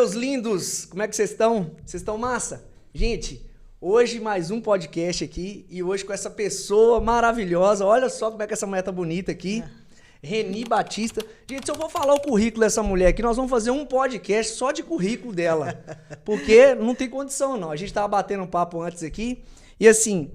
meus lindos! Como é que vocês estão? Vocês estão massa? Gente, hoje mais um podcast aqui e hoje com essa pessoa maravilhosa. Olha só como é que essa mulher tá bonita aqui. Reni Batista. Gente, se eu vou falar o currículo dessa mulher aqui, nós vamos fazer um podcast só de currículo dela. Porque não tem condição, não. A gente tava batendo um papo antes aqui e assim,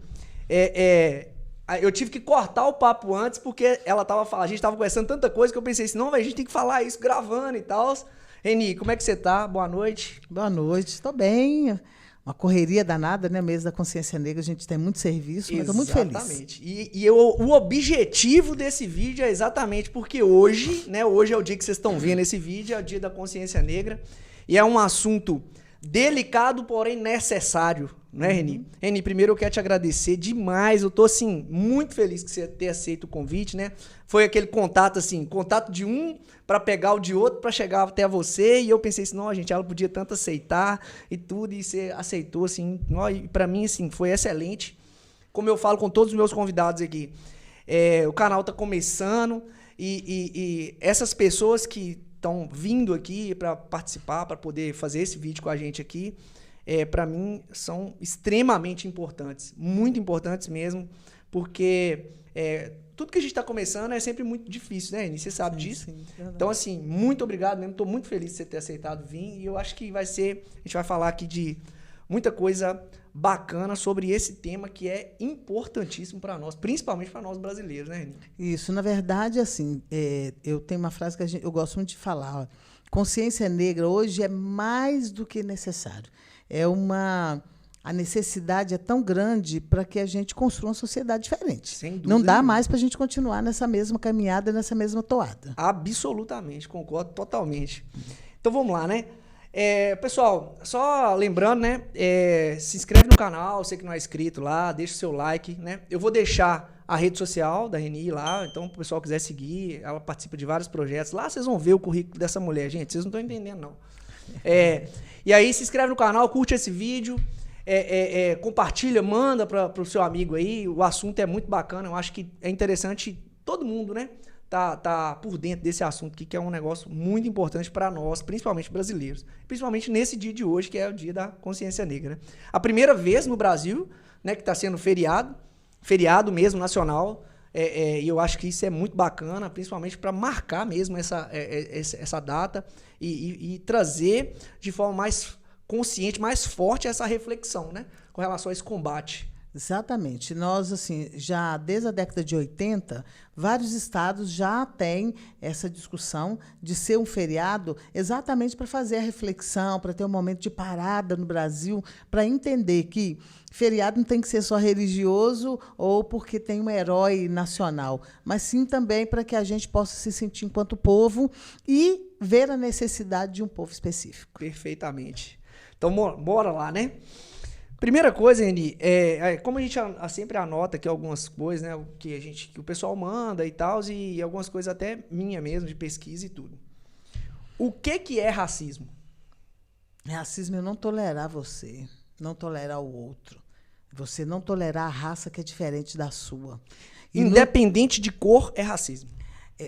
eu tive que cortar o papo antes porque ela tava falando, a gente tava conversando tanta coisa que eu pensei assim, não, véio, a gente tem que falar isso gravando e tal. Reni, como é que você tá? Boa noite. Boa noite, estou bem. Uma correria danada, né? Mês da Consciência Negra, a gente tem muito serviço, mas estou muito feliz. Exatamente. O objetivo desse vídeo é exatamente porque hoje, né? Hoje é o dia que vocês estão vendo esse vídeo, é o dia da Consciência Negra. E é um assunto delicado, porém necessário, né, Reni? Reni, primeiro eu quero te agradecer demais. Eu tô, assim, muito feliz que você tenha aceito o convite, né? Foi aquele contato, assim, contato de um para pegar o de outro para chegar até você. E eu pensei assim, não, gente, ela podia tanto aceitar e tudo. E você aceitou, assim. E para mim, assim, foi excelente. Como eu falo com todos os meus convidados aqui, o canal tá começando e essas pessoas que estão vindo aqui para participar, para poder fazer esse vídeo com a gente aqui, para mim, são extremamente importantes. Muito importantes mesmo, porque tudo que a gente está começando é sempre muito difícil, né, Reni? Você sabe disso? Sim, então, assim, muito obrigado mesmo. Estou muito feliz de você ter aceitado vir e eu acho que a gente vai falar aqui de muita coisa bacana sobre esse tema que é importantíssimo para nós, principalmente para nós brasileiros, né, Reni? Isso, na verdade, assim, eu tenho uma frase que eu gosto muito de falar. Ó, consciência negra hoje é mais do que necessário. A necessidade é tão grande para que a gente construa uma sociedade diferente. Sem dúvida. Não dá mais para a gente continuar nessa mesma caminhada, nessa mesma toada. Absolutamente, concordo totalmente. Então vamos lá, né? Pessoal, só lembrando, né? Se inscreve no canal, você que não é inscrito lá, deixa o seu like, né? Eu vou deixar a rede social da Reni lá, então o pessoal quiser seguir, ela participa de vários projetos. Lá vocês vão ver o currículo dessa mulher, gente, vocês não estão entendendo, não. E aí se inscreve no canal, curte esse vídeo, compartilha, manda para o seu amigo aí, o assunto é muito bacana, eu acho que é interessante todo mundo, né? Tá por dentro desse assunto aqui, que é um negócio muito importante para nós, principalmente brasileiros. Principalmente nesse dia de hoje, que é o dia da Consciência Negra. Né? A primeira vez no Brasil, né, que está sendo feriado mesmo, nacional, e eu acho que isso é muito bacana, principalmente para marcar mesmo essa data e trazer de forma mais consciente, mais forte essa reflexão, né, com relação a esse combate. Exatamente. Nós, assim, já desde a década de 80, vários estados já têm essa discussão de ser um feriado exatamente para fazer a reflexão, para ter um momento de parada no Brasil, para entender que feriado não tem que ser só religioso ou porque tem um herói nacional, mas sim também para que a gente possa se sentir enquanto povo e ver a necessidade de um povo específico. Perfeitamente. Então, bora lá, né? Primeira coisa, Reni, como a gente sempre anota aqui algumas coisas, né, que o pessoal manda e tal, e algumas coisas até minha mesmo, de pesquisa e tudo. O que é racismo? Racismo é não tolerar você, não tolerar o outro. Você não tolerar a raça que é diferente da sua. Independente de cor, é racismo.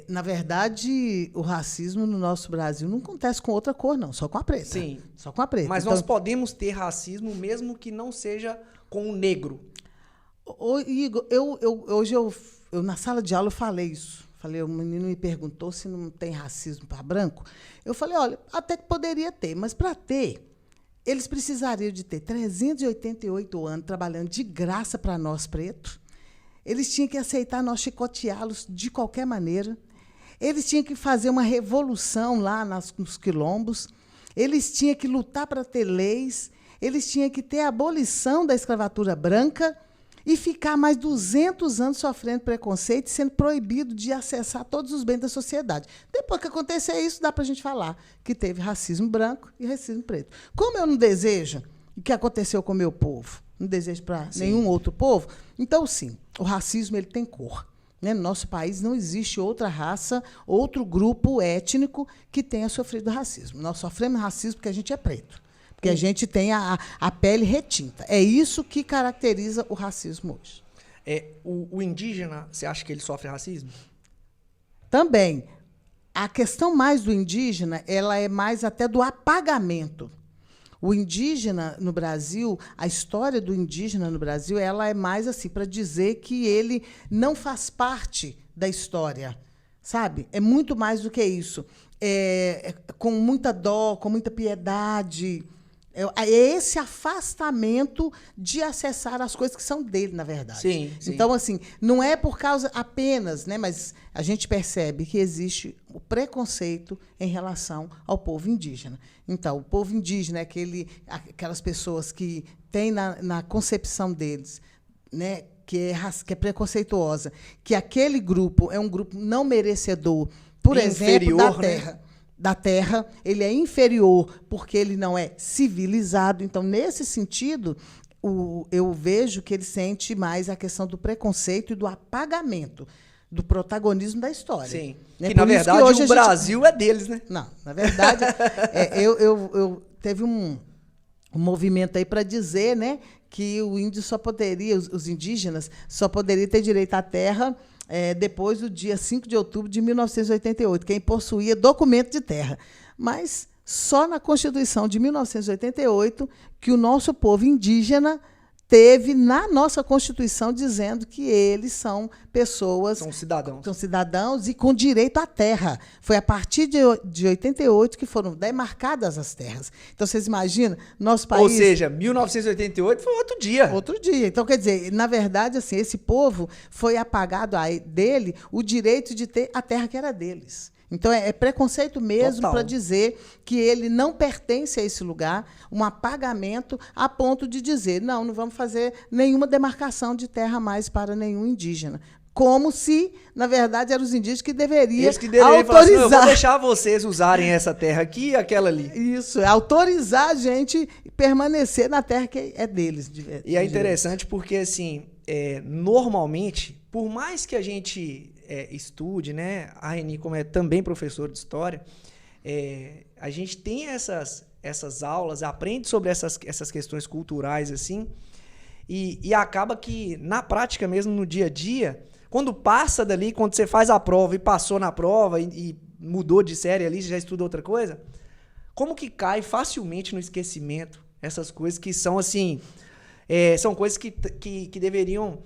Na verdade, o racismo no nosso Brasil não acontece com outra cor, não, só com a preta. Sim. Só com a preta. Mas nós podemos ter racismo mesmo que não seja com o negro. Igor, hoje na sala de aula eu falei isso. O menino me perguntou se não tem racismo para branco. Eu falei, olha, até que poderia ter, mas para ter, eles precisariam de ter 388 anos trabalhando de graça para nós pretos. Eles tinham que aceitar nós chicoteá-los de qualquer maneira. Eles tinham que fazer uma revolução lá nos quilombos. Eles tinham que lutar para ter leis. Eles tinham que ter a abolição da escravatura branca e ficar mais 200 anos sofrendo preconceito e sendo proibido de acessar todos os bens da sociedade. Depois que acontecer isso, dá para a gente falar que teve racismo branco e racismo preto. Como eu não desejo o que aconteceu com o meu povo, não desejo para nenhum outro povo, então, sim, o racismo ele tem cor. Né? No nosso país não existe outra raça, outro grupo étnico que tenha sofrido racismo. Nós sofremos racismo porque a gente é preto, porque a gente tem a pele retinta. É isso que caracteriza o racismo hoje. O indígena, você acha que ele sofre racismo? Também. a questão mais do indígena, ela é mais até do apagamento. O indígena no Brasil, a história do indígena no Brasil, ela é mais assim para dizer que ele não faz parte da história, sabe? É muito mais do que isso. Com muita dó, com muita piedade. É esse afastamento de acessar as coisas que são dele, na verdade. Sim. Então, assim, não é por causa apenas, né, mas a gente percebe que existe o preconceito em relação ao povo indígena. Então, o povo indígena é aquelas pessoas que têm na concepção deles, né, que é preconceituosa, que aquele grupo é um grupo não merecedor, por exemplo, da terra. Né? Da terra, ele é inferior porque ele não é civilizado. Então, nesse sentido, eu vejo que ele sente mais a questão do preconceito e do apagamento do protagonismo da história. Sim. Né? Que, na verdade, que hoje o Brasil é deles, né? Não, na verdade, teve um movimento aí para dizer, né, que o índio só poderia, os indígenas, só poderiam ter direito à terra depois do dia 5 de outubro de 1988, quem possuía documento de terra. Mas só na Constituição de 1988 que o nosso povo indígena teve na nossa Constituição dizendo que eles são pessoas... São cidadãos. São cidadãos e com direito à terra. Foi a partir de 88 que foram demarcadas as terras. Então, vocês imaginam, nosso país... Ou seja, 1988 foi outro dia. Outro dia. Então, quer dizer, na verdade, assim, esse povo foi apagado dele o direito de ter a terra que era deles. Então, é preconceito mesmo para dizer que ele não pertence a esse lugar, um apagamento a ponto de dizer, não vamos fazer nenhuma demarcação de terra mais para nenhum indígena. Como se, na verdade, eram os indígenas que deveriam autorizar. Assim, eu vou deixar vocês usarem essa terra aqui e aquela ali. Isso, autorizar a gente permanecer na terra que é deles. E é interessante porque, assim, normalmente, por mais que a gente... estude, né? A Reni, como é também professor de história, a gente tem essas aulas, aprende sobre essas questões culturais, assim, e acaba que, na prática mesmo, no dia a dia, quando passa dali, quando você faz a prova e passou na prova e mudou de série ali, você já estuda outra coisa, como que cai facilmente no esquecimento essas coisas que são, assim, são coisas que deveriam...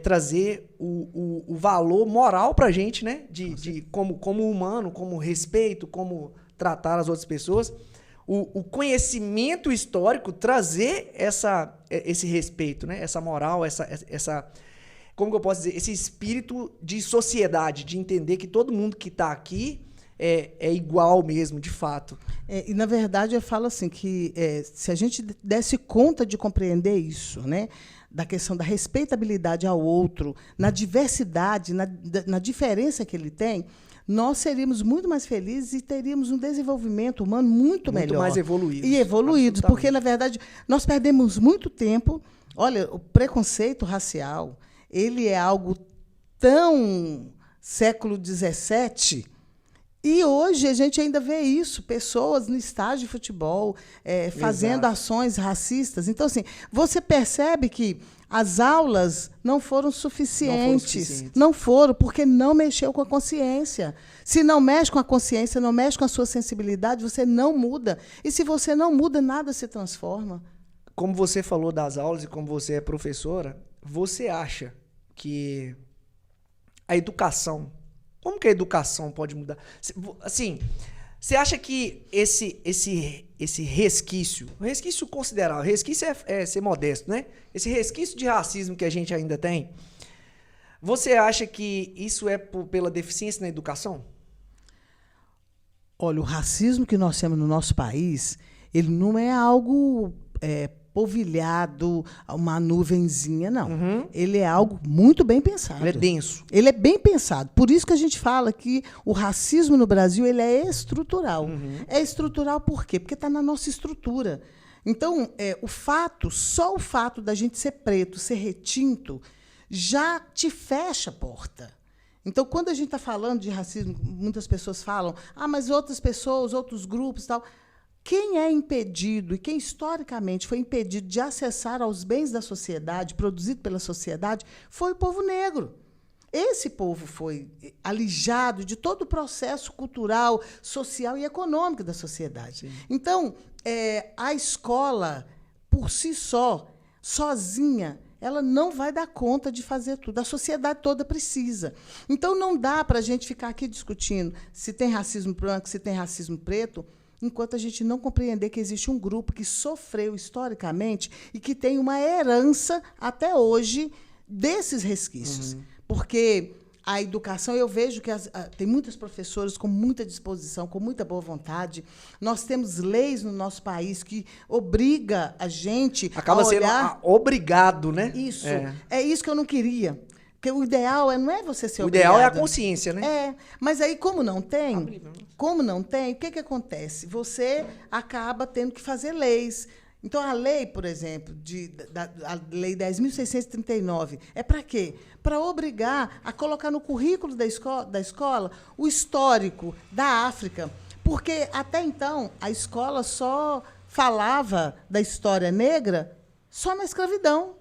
trazer o valor moral para a gente, né? Como humano, como respeito, como tratar as outras pessoas. O conhecimento histórico trazer esse respeito, né? Essa moral, como que eu posso dizer? Esse espírito de sociedade, de entender que todo mundo que está aqui é igual mesmo, de fato. E, na verdade, eu falo assim, que se a gente desse conta de compreender isso, né? Da questão da respeitabilidade ao outro, na diversidade, na diferença que ele tem, nós seríamos muito mais felizes e teríamos um desenvolvimento humano muito melhor. Muito mais evoluído. E evoluídos, porque, na verdade, nós perdemos muito tempo. Olha, o preconceito racial, ele é algo tão século XVII, e hoje a gente ainda vê isso, pessoas no estádio de futebol fazendo ações racistas. Então, assim, você percebe que as aulas não foram suficientes. Não foram, porque não mexeu com a consciência. Se não mexe com a consciência, não mexe com a sua sensibilidade, você não muda. E se você não muda, nada se transforma. Como você falou das aulas e como você é professora, você acha que a educação... Como que a educação pode mudar? Assim, você acha que esse resquício, um resquício considerável, resquício é ser modesto, né? Esse resquício de racismo que a gente ainda tem, você acha que isso é pela deficiência na educação? Olha, o racismo que nós temos no nosso país, ele não é algo polvilhado, uma nuvenzinha, não. Uhum. Ele é algo muito bem pensado. Ele é denso. Ele é bem pensado. Por isso que a gente fala que o racismo no Brasil ele é estrutural. Uhum. É estrutural por quê? Porque está na nossa estrutura. Então, só o fato da gente ser preto, ser retinto, já te fecha a porta. Então, quando a gente está falando de racismo, muitas pessoas falam, mas outras pessoas, outros grupos e tal... Quem é impedido e quem historicamente foi impedido de acessar aos bens da sociedade, produzido pela sociedade, foi o povo negro. esse povo foi alijado de todo o processo cultural, social e econômico da sociedade. Sim. Então, a escola, por si só, sozinha, ela não vai dar conta de fazer tudo. A sociedade toda precisa. Então, não dá para a gente ficar aqui discutindo se tem racismo branco, se tem racismo preto, enquanto a gente não compreender que existe um grupo que sofreu historicamente e que tem uma herança, até hoje, desses resquícios. Porque a educação, eu vejo que tem muitas professoras com muita disposição, com muita boa vontade. Nós temos leis no nosso país que obriga a gente acaba a olhar... sendo obrigado, né? Isso. É isso que eu não queria. Porque o ideal não é você ser obrigada. O ideal é a consciência, né? Mas aí, como não tem, o que acontece? Você acaba tendo que fazer leis. Então, a lei, por exemplo, a Lei 10.639, é para quê? Para obrigar a colocar no currículo da escola o histórico da África. Porque, até então, a escola só falava da história negra só na escravidão.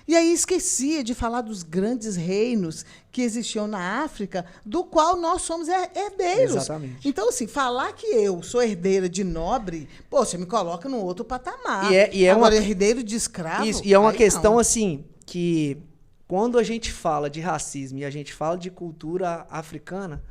E aí esquecia de falar dos grandes reinos que existiam na África, do qual nós somos herdeiros. Exatamente. Então, assim, falar que eu sou herdeira de nobre, você me coloca num outro patamar. Agora, herdeiro de escravo... Isso, e é uma questão, assim, que quando a gente fala de racismo e a gente fala de cultura africana,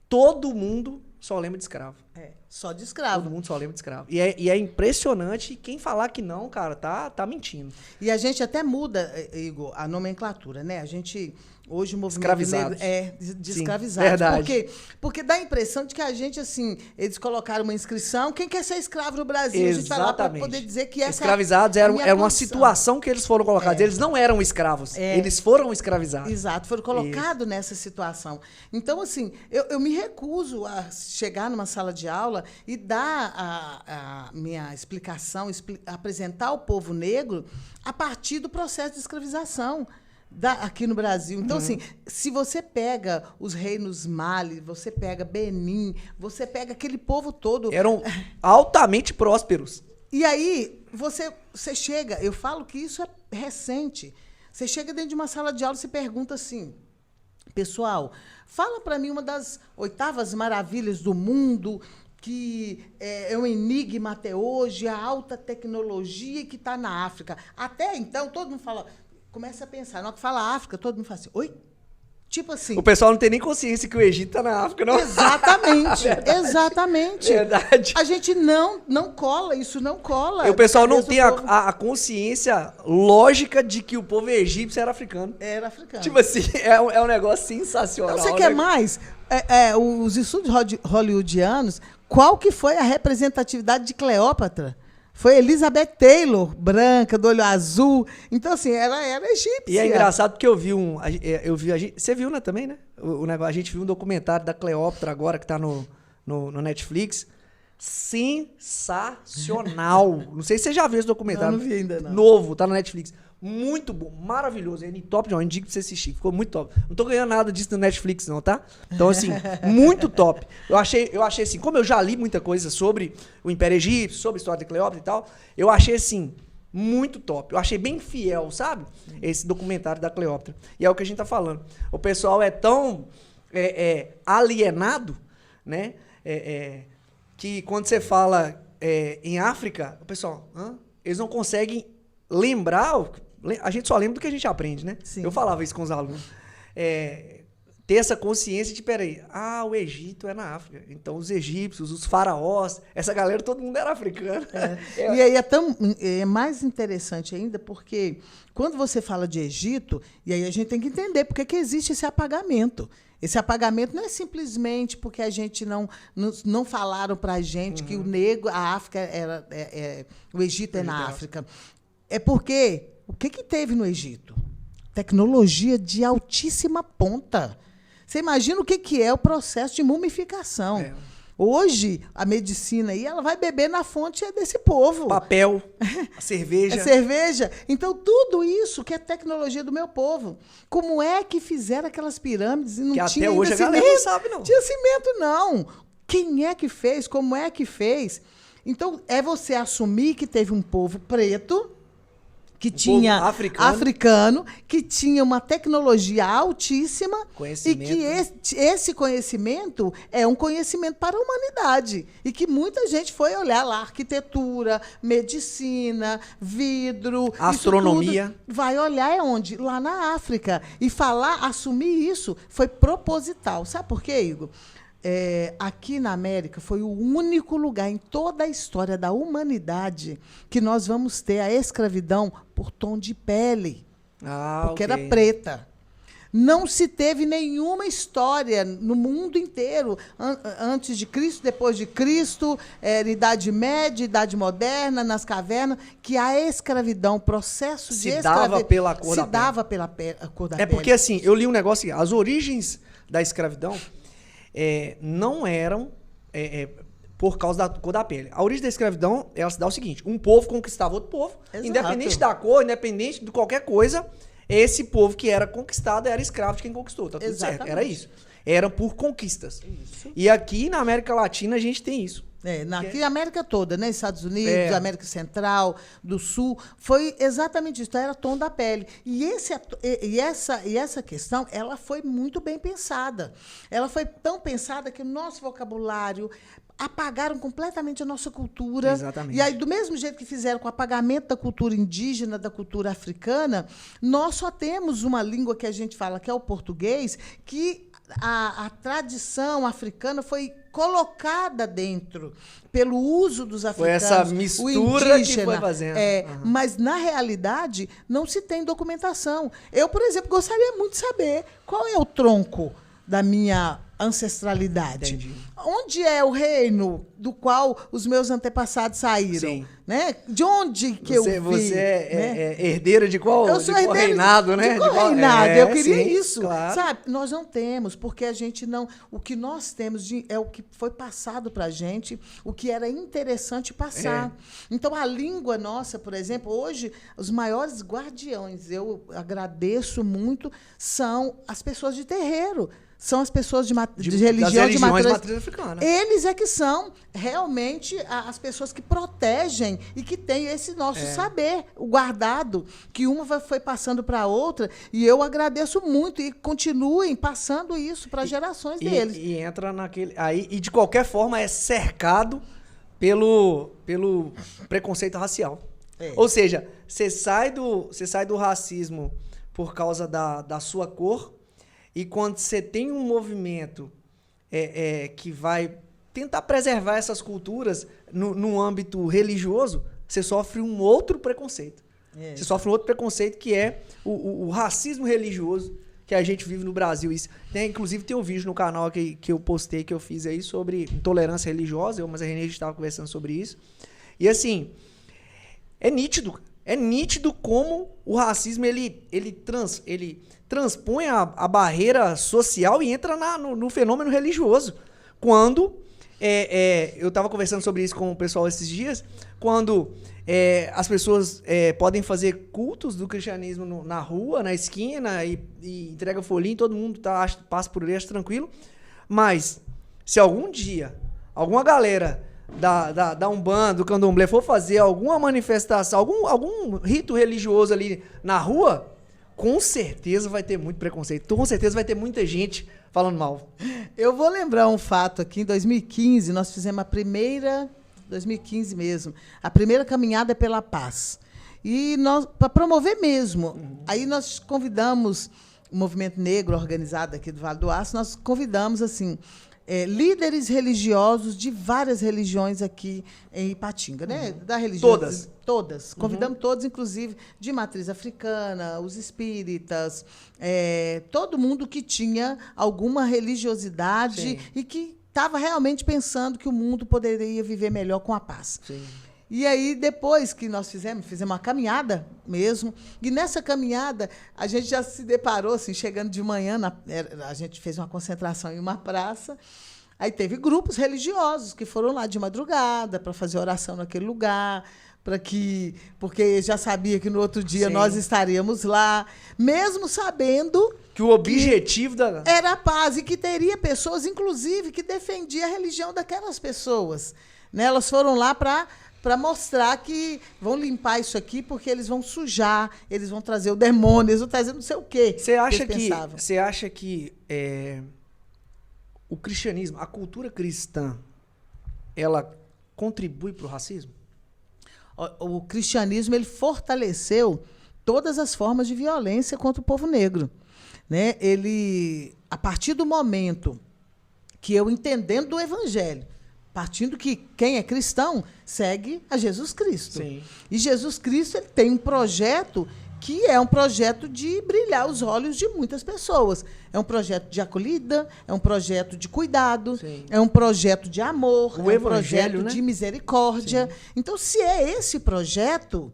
todo mundo só lembra de escravo. Só de escravo. Todo mundo só lembra de escravo. E é impressionante. Quem falar que não, cara, tá mentindo. E a gente até muda, Igor, a nomenclatura, né? A gente... Hoje o movimento escravizados. negro de escravizados. Verdade. Porque dá a impressão de que a gente, assim, eles colocaram uma inscrição, quem quer ser escravo no Brasil? Exatamente. A gente vai lá para poder dizer que essa escravizados era uma situação que eles foram colocados. Eles não eram escravos, eles foram escravizados. Exato, foram colocados nessa situação. Então, assim, eu me recuso a chegar numa sala de aula e dar a minha explicação, apresentar o povo negro a partir do processo de escravização. Aqui no Brasil. Então, assim, se você pega os reinos Mali, você pega Benin, você pega aquele povo todo... Eram altamente prósperos. E aí, você chega... Eu falo que isso é recente. Você chega dentro de uma sala de aula e se pergunta assim... Pessoal, fala para mim uma das 8ª maravilhas do mundo... que é um enigma até hoje, a alta tecnologia que está na África. Até então, todo mundo fala... Começa a pensar, na hora que fala África, todo mundo fala assim, oi? Tipo assim... O pessoal não tem nem consciência que o Egito está na África, não. Exatamente, exatamente. Verdade. A gente não cola, isso não cola. E o pessoal não tem a consciência lógica de que o povo egípcio era africano. Era africano. Tipo assim, é um negócio sensacional. Não, você quer mais? Os estudos hollywoodianos, qual que foi a representatividade de Cleópatra? Foi Elizabeth Taylor, branca, do olho azul. Então, assim, ela era egípcia. E é engraçado porque eu vi você viu, né, também, né? O negócio, a gente viu um documentário da Cleópatra agora, que tá no Netflix. Sensacional. Não sei se você já viu esse documentário. Não vi ainda, não. Novo, tá no Netflix. Muito bom, maravilhoso. É top, John. Indico pra você assistir. Ficou muito top. Não tô ganhando nada disso no Netflix, não, tá? Então, assim, muito top. Eu achei assim, como eu já li muita coisa sobre o Império Egípcio, sobre a história de Cleópatra e tal, eu achei, assim, muito top. Eu achei bem fiel, sabe? Esse documentário da Cleópatra. E é o que a gente tá falando. O pessoal é tão alienado, né? Que quando você fala em África, o pessoal, eles não conseguem lembrar. A gente só lembra do que a gente aprende, né? Sim. Eu falava isso com os alunos. Ter essa consciência de, peraí, o Egito é na África. Então, os egípcios, os faraós, essa galera, todo mundo era africano. E aí é mais interessante ainda, porque quando você fala de Egito, e aí a gente tem que entender por que existe esse apagamento. Esse apagamento não é simplesmente porque a gente não falaram para a gente que o negro, a África o Egito é na África. É porque o que teve no Egito? Tecnologia de altíssima ponta. Você imagina o que é o processo de mumificação. Hoje, a medicina aí, ela vai beber na fonte desse povo. Papel, a cerveja. Cerveja. Então, tudo isso que é tecnologia do meu povo. Como é que fizeram aquelas pirâmides e não que tinha até hoje cimento? A galera não sabe, não. Tinha cimento, não. Quem é que fez? Como é que fez? Então, é você assumir que teve um povo preto que tinha africano, que tinha uma tecnologia altíssima e que esse conhecimento é um conhecimento para a humanidade e que muita gente foi olhar lá, arquitetura, medicina, vidro, astronomia. Vai olhar onde? Lá na África. E assumir isso foi proposital. Sabe por quê, Igor? Aqui na América foi o único lugar em toda a história da humanidade que nós vamos ter a escravidão por tom de pele, porque era preta. Não se teve nenhuma história no mundo inteiro, antes de Cristo, depois de Cristo, Idade Média, Idade Moderna, nas cavernas, que a escravidão, processo de escravidão... Se dava pela cor da pele. Se dava pela cor da pele. Porque, assim, eu li um negócio, as origens da escravidão não eram por causa da cor da pele. A origem da escravidão, ela se dá o seguinte, um povo conquistava outro povo, Exato. Independente da cor, independente de qualquer coisa, esse povo que era conquistado era escravo de quem conquistou, tá tudo Exatamente. certo, era isso. Era por conquistas. Isso. E aqui na América Latina a gente tem isso. Aqui na América toda, né? Estados Unidos, América Central, do Sul, foi exatamente isso, era tom da pele. E essa questão, ela foi muito bem pensada. Ela foi tão pensada que o nosso vocabulário apagaram completamente a nossa cultura. Exatamente. E aí, do mesmo jeito que fizeram com o apagamento da cultura indígena, da cultura africana, nós só temos uma língua que a gente fala, que é o português, que a tradição africana foi colocada dentro pelo uso dos africanos. Foi essa mistura que foi fazendo. Mas, na realidade, não se tem documentação. Eu, por exemplo, gostaria muito de saber qual é o tronco da minha ancestralidade. Entendi. Onde é o reino do qual os meus antepassados saíram? Sim. Né? De onde que eu vi? Você é herdeira de qual, eu sou de qual reinado, né? De qual reinado? Eu queria sim, isso. Claro. Sabe? Nós não temos, porque a gente não... O que nós temos é o que foi passado para a gente, o que era interessante passar. Então, a língua nossa, por exemplo, hoje, os maiores guardiões, eu agradeço muito, são as pessoas de terreiro. São as pessoas de religião de matriz africana. Eles é que são realmente as pessoas que protegem e que têm esse nosso saber, o guardado, que uma foi passando para a outra. E eu agradeço muito e continuem passando isso para gerações deles. E entra naquele... Aí, e de qualquer forma é cercado pelo preconceito racial. Ou seja, você sai do racismo por causa da sua cor. E quando você tem um movimento que vai tentar preservar essas culturas no âmbito religioso, você sofre um outro preconceito. Você sofre um outro preconceito que é o racismo religioso que a gente vive no Brasil. Isso, né? Inclusive tem um vídeo no canal que eu postei, que eu fiz aí sobre intolerância religiosa, mas a Renê estava conversando sobre isso. E assim, é nítido como o racismo ele transpõe a barreira social e entra no fenômeno religioso. Quando, eu estava conversando sobre isso com o pessoal esses dias, quando as pessoas podem fazer cultos do cristianismo na rua, na esquina, e entrega folhinho, todo mundo passa por ali, acha tranquilo, mas se algum dia alguma galera da Umbanda, do Candomblé for fazer alguma manifestação, algum rito religioso ali na rua, com certeza vai ter muito preconceito. Com certeza vai ter muita gente falando mal. Eu vou lembrar um fato aqui. Em 2015, nós fizemos 2015 mesmo, a primeira caminhada pela paz. E para promover mesmo. Aí nós convidamos o Movimento Negro organizado aqui do Vale do Aço, nós convidamos, assim, líderes religiosos de várias religiões aqui em Ipatinga, né? Da religião. Todas. Convidamos todos, inclusive, de matriz africana, os espíritas, todo mundo que tinha alguma religiosidade. Sim. E que estava realmente pensando que o mundo poderia viver melhor com a paz. Sim. E aí, depois que nós fizemos uma caminhada mesmo, e nessa caminhada a gente já se deparou, assim, chegando de manhã, a gente fez uma concentração em uma praça, aí teve grupos religiosos que foram lá de madrugada para fazer oração naquele lugar, porque já sabia que no outro dia nós estaríamos lá, mesmo sabendo que o objetivo era a paz, e que teria pessoas, inclusive, que defendiam a religião daquelas pessoas. Né? Elas foram lá para para mostrar que vão limpar isso aqui porque eles vão sujar, eles vão trazer o demônio, eles vão trazer não sei o quê. Você acha que o cristianismo, a cultura cristã, ela contribui para o racismo? O cristianismo ele fortaleceu todas as formas de violência contra o povo negro, né? Ele, a partir do momento que eu entendendo do evangelho, partindo que quem é cristão segue a Jesus Cristo. Sim. E Jesus Cristo ele tem um projeto que é um projeto de brilhar os olhos de muitas pessoas. É um projeto de acolhida, é um projeto de cuidado, Sim. é um projeto de amor, o é um evangelho, projeto né? de misericórdia. Sim. Então, se é esse projeto,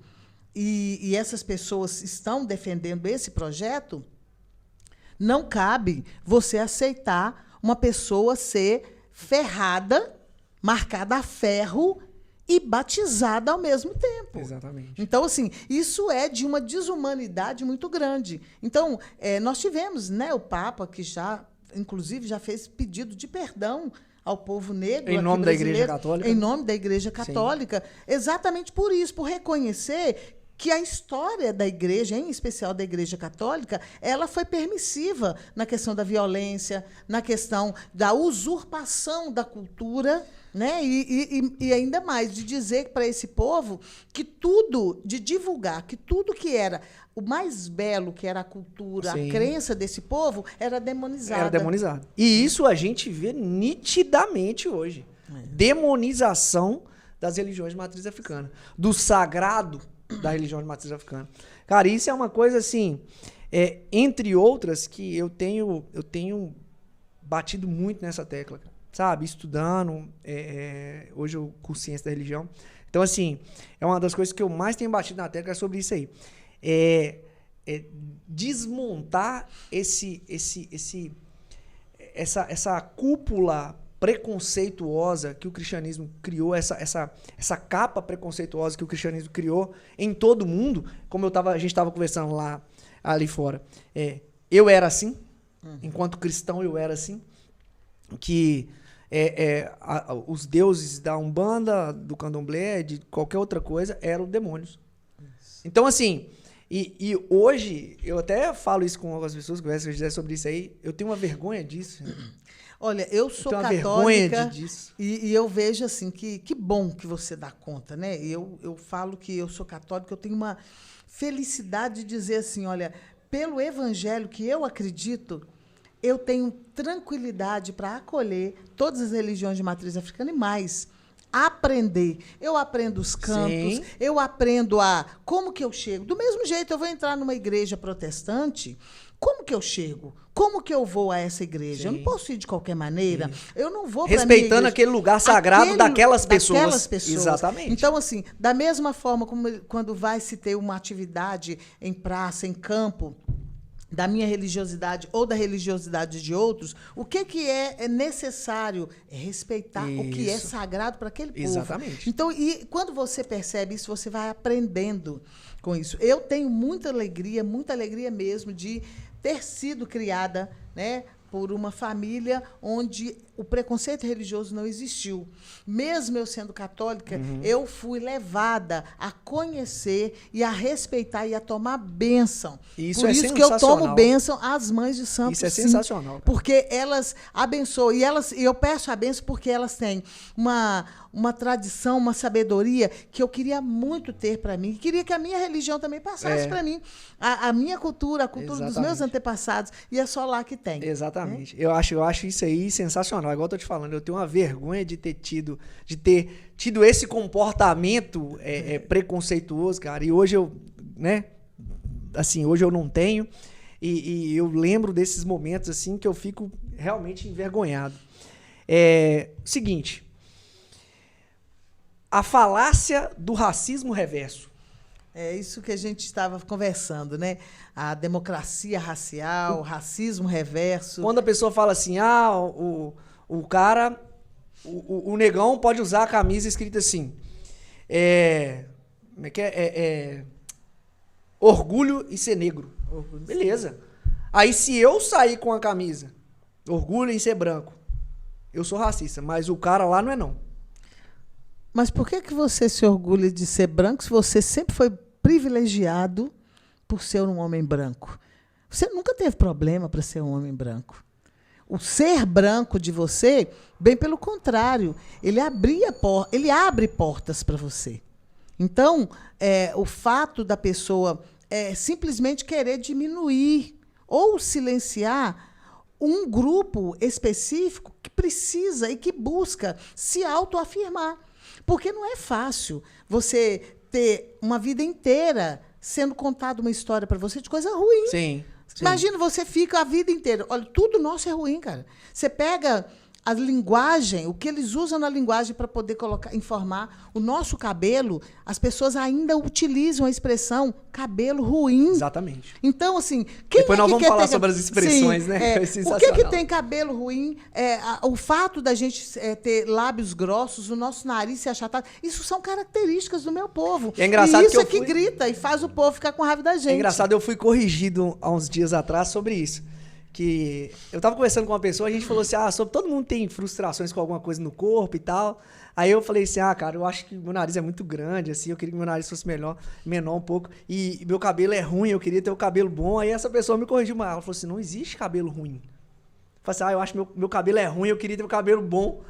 e essas pessoas estão defendendo esse projeto, não cabe você aceitar uma pessoa ser ferrada, marcada a ferro e batizada ao mesmo tempo. Exatamente. Então, assim, isso é de uma desumanidade muito grande. Então, nós tivemos, né, o Papa, que já, inclusive, já fez pedido de perdão ao povo negro. Em nome da Igreja Católica. Em nome da Igreja Católica. Sim. Exatamente por isso, por reconhecer que a história da igreja, em especial da Igreja Católica, ela foi permissiva na questão da violência, na questão da usurpação da cultura, né? E ainda mais, de dizer para esse povo que tudo, de divulgar que tudo que era o mais belo, que era a cultura, sim, a crença desse povo, era demonizada. Era demonizada. E isso a gente vê nitidamente hoje. Demonização das religiões de matriz africana. Do sagrado da religião de matriz africana. Cara, isso é uma coisa assim, entre outras, que eu tenho batido muito nessa tecla, sabe? Estudando, hoje eu curso ciência da religião. Então, assim, é uma das coisas que eu mais tenho batido na tecla sobre isso aí. Desmontar essa cúpula preconceituosa que o cristianismo criou, essa capa preconceituosa que o cristianismo criou em todo mundo, como a gente estava conversando ali fora. Eu era assim, enquanto cristão eu era assim, que os deuses da Umbanda, do Candomblé, de qualquer outra coisa, eram demônios. Isso. Então, assim, e hoje, eu até falo isso com algumas pessoas que conversam sobre isso aí, eu tenho uma vergonha disso. Olha, eu sou católica e eu vejo assim que bom que você dá conta, né? Eu falo que eu sou católica, eu tenho uma felicidade de dizer assim, olha, pelo evangelho que eu acredito, eu tenho tranquilidade para acolher todas as religiões de matriz africana e mais, aprender. Eu aprendo os cantos, sim, eu aprendo como que eu chego. Do mesmo jeito, eu vou entrar numa igreja protestante, como que eu chego? Como que eu vou a essa igreja? Sim. Eu não posso ir de qualquer maneira. Sim. Eu não vou para respeitando aquele lugar sagrado daquelas pessoas. Exatamente. Então, assim, da mesma forma como quando vai se ter uma atividade em praça, em campo, da minha religiosidade ou da religiosidade de outros, o que é necessário é respeitar isso, o que é sagrado para aquele povo. Exatamente. Então, e quando você percebe isso, você vai aprendendo com isso. Eu tenho muita alegria mesmo de ter sido criada, né, por uma família onde o preconceito religioso não existiu. Mesmo eu sendo católica, eu fui levada a conhecer e a respeitar e a tomar bênção. Isso por isso que eu tomo bênção às mães de santos. Isso é sensacional. Sim, porque elas abençoam. E eu peço a bênção porque elas têm uma tradição, uma sabedoria que eu queria muito ter para mim. Queria que a minha religião também passasse para mim. A minha cultura, a cultura Exatamente. Dos meus antepassados. E é só lá que tem. Exatamente. Eu acho isso aí sensacional. Igual eu tô te falando, eu tenho uma vergonha de ter tido esse comportamento preconceituoso, cara. E hoje eu, né? Assim, hoje eu não tenho. E eu lembro desses momentos assim que eu fico realmente envergonhado. Seguinte. A falácia do racismo reverso. É isso que a gente estava conversando, né? A democracia racial, o racismo reverso. Quando a pessoa fala assim, o cara, o negão pode usar a camisa escrita assim, como é que orgulho e ser negro. Beleza. Aí se eu sair com a camisa, orgulho em ser branco, eu sou racista, mas o cara lá não é não. Mas por que você se orgulha de ser branco se você sempre foi privilegiado por ser um homem branco? Você nunca teve problema para ser um homem branco. O ser branco de você, bem pelo contrário, ele abre portas para você. Então, o fato da pessoa simplesmente querer diminuir ou silenciar um grupo específico que precisa e que busca se autoafirmar. Porque não é fácil você ter uma vida inteira sendo contada uma história para você de coisa ruim. Sim. Imagina, você fica a vida inteira. Olha, tudo nosso é ruim, cara. Você pega a linguagem, o que eles usam na linguagem para poder informar o nosso cabelo, as pessoas ainda utilizam a expressão cabelo ruim. Exatamente. Então, assim... Depois nós vamos falar sobre as expressões, né? O que tem cabelo ruim? O fato da gente ter lábios grossos, o nosso nariz se achatado, isso são características do meu povo. É engraçado e isso que grita e faz o povo ficar com raiva da gente. É engraçado, eu fui corrigido há uns dias atrás sobre isso. Que eu tava conversando com uma pessoa, a gente falou assim, todo mundo tem frustrações com alguma coisa no corpo e tal. Aí eu falei assim, cara, eu acho que meu nariz é muito grande, assim, eu queria que meu nariz fosse menor um pouco, e meu cabelo é ruim, eu queria ter o cabelo bom. Aí essa pessoa me corrigiu, mas ela falou assim, não existe cabelo ruim. Eu falei assim, eu acho que meu cabelo é ruim, eu queria ter o cabelo bom.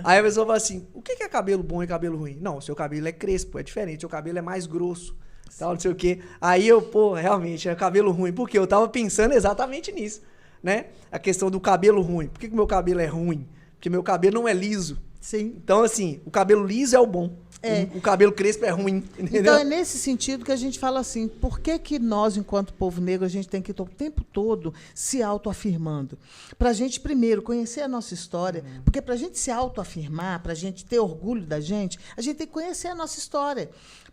Aí a pessoa falou assim, o que é cabelo bom e cabelo ruim? Não, o seu cabelo é crespo, é diferente, o seu cabelo é mais grosso, tal, não sei o quê. Aí realmente, é cabelo ruim, porque eu tava pensando exatamente nisso. Né? A questão do cabelo ruim. Por que o meu cabelo é ruim? Porque meu cabelo não é liso. Sim. Então, assim, o cabelo liso é o bom. O cabelo crespo é ruim. Entendeu? Então, é nesse sentido que a gente fala assim, por que nós, enquanto povo negro, a gente tem que estar o tempo todo se autoafirmando? Para a gente, primeiro, conhecer a nossa história, porque para a gente se autoafirmar, para a gente ter orgulho da gente, a gente tem que conhecer a nossa história.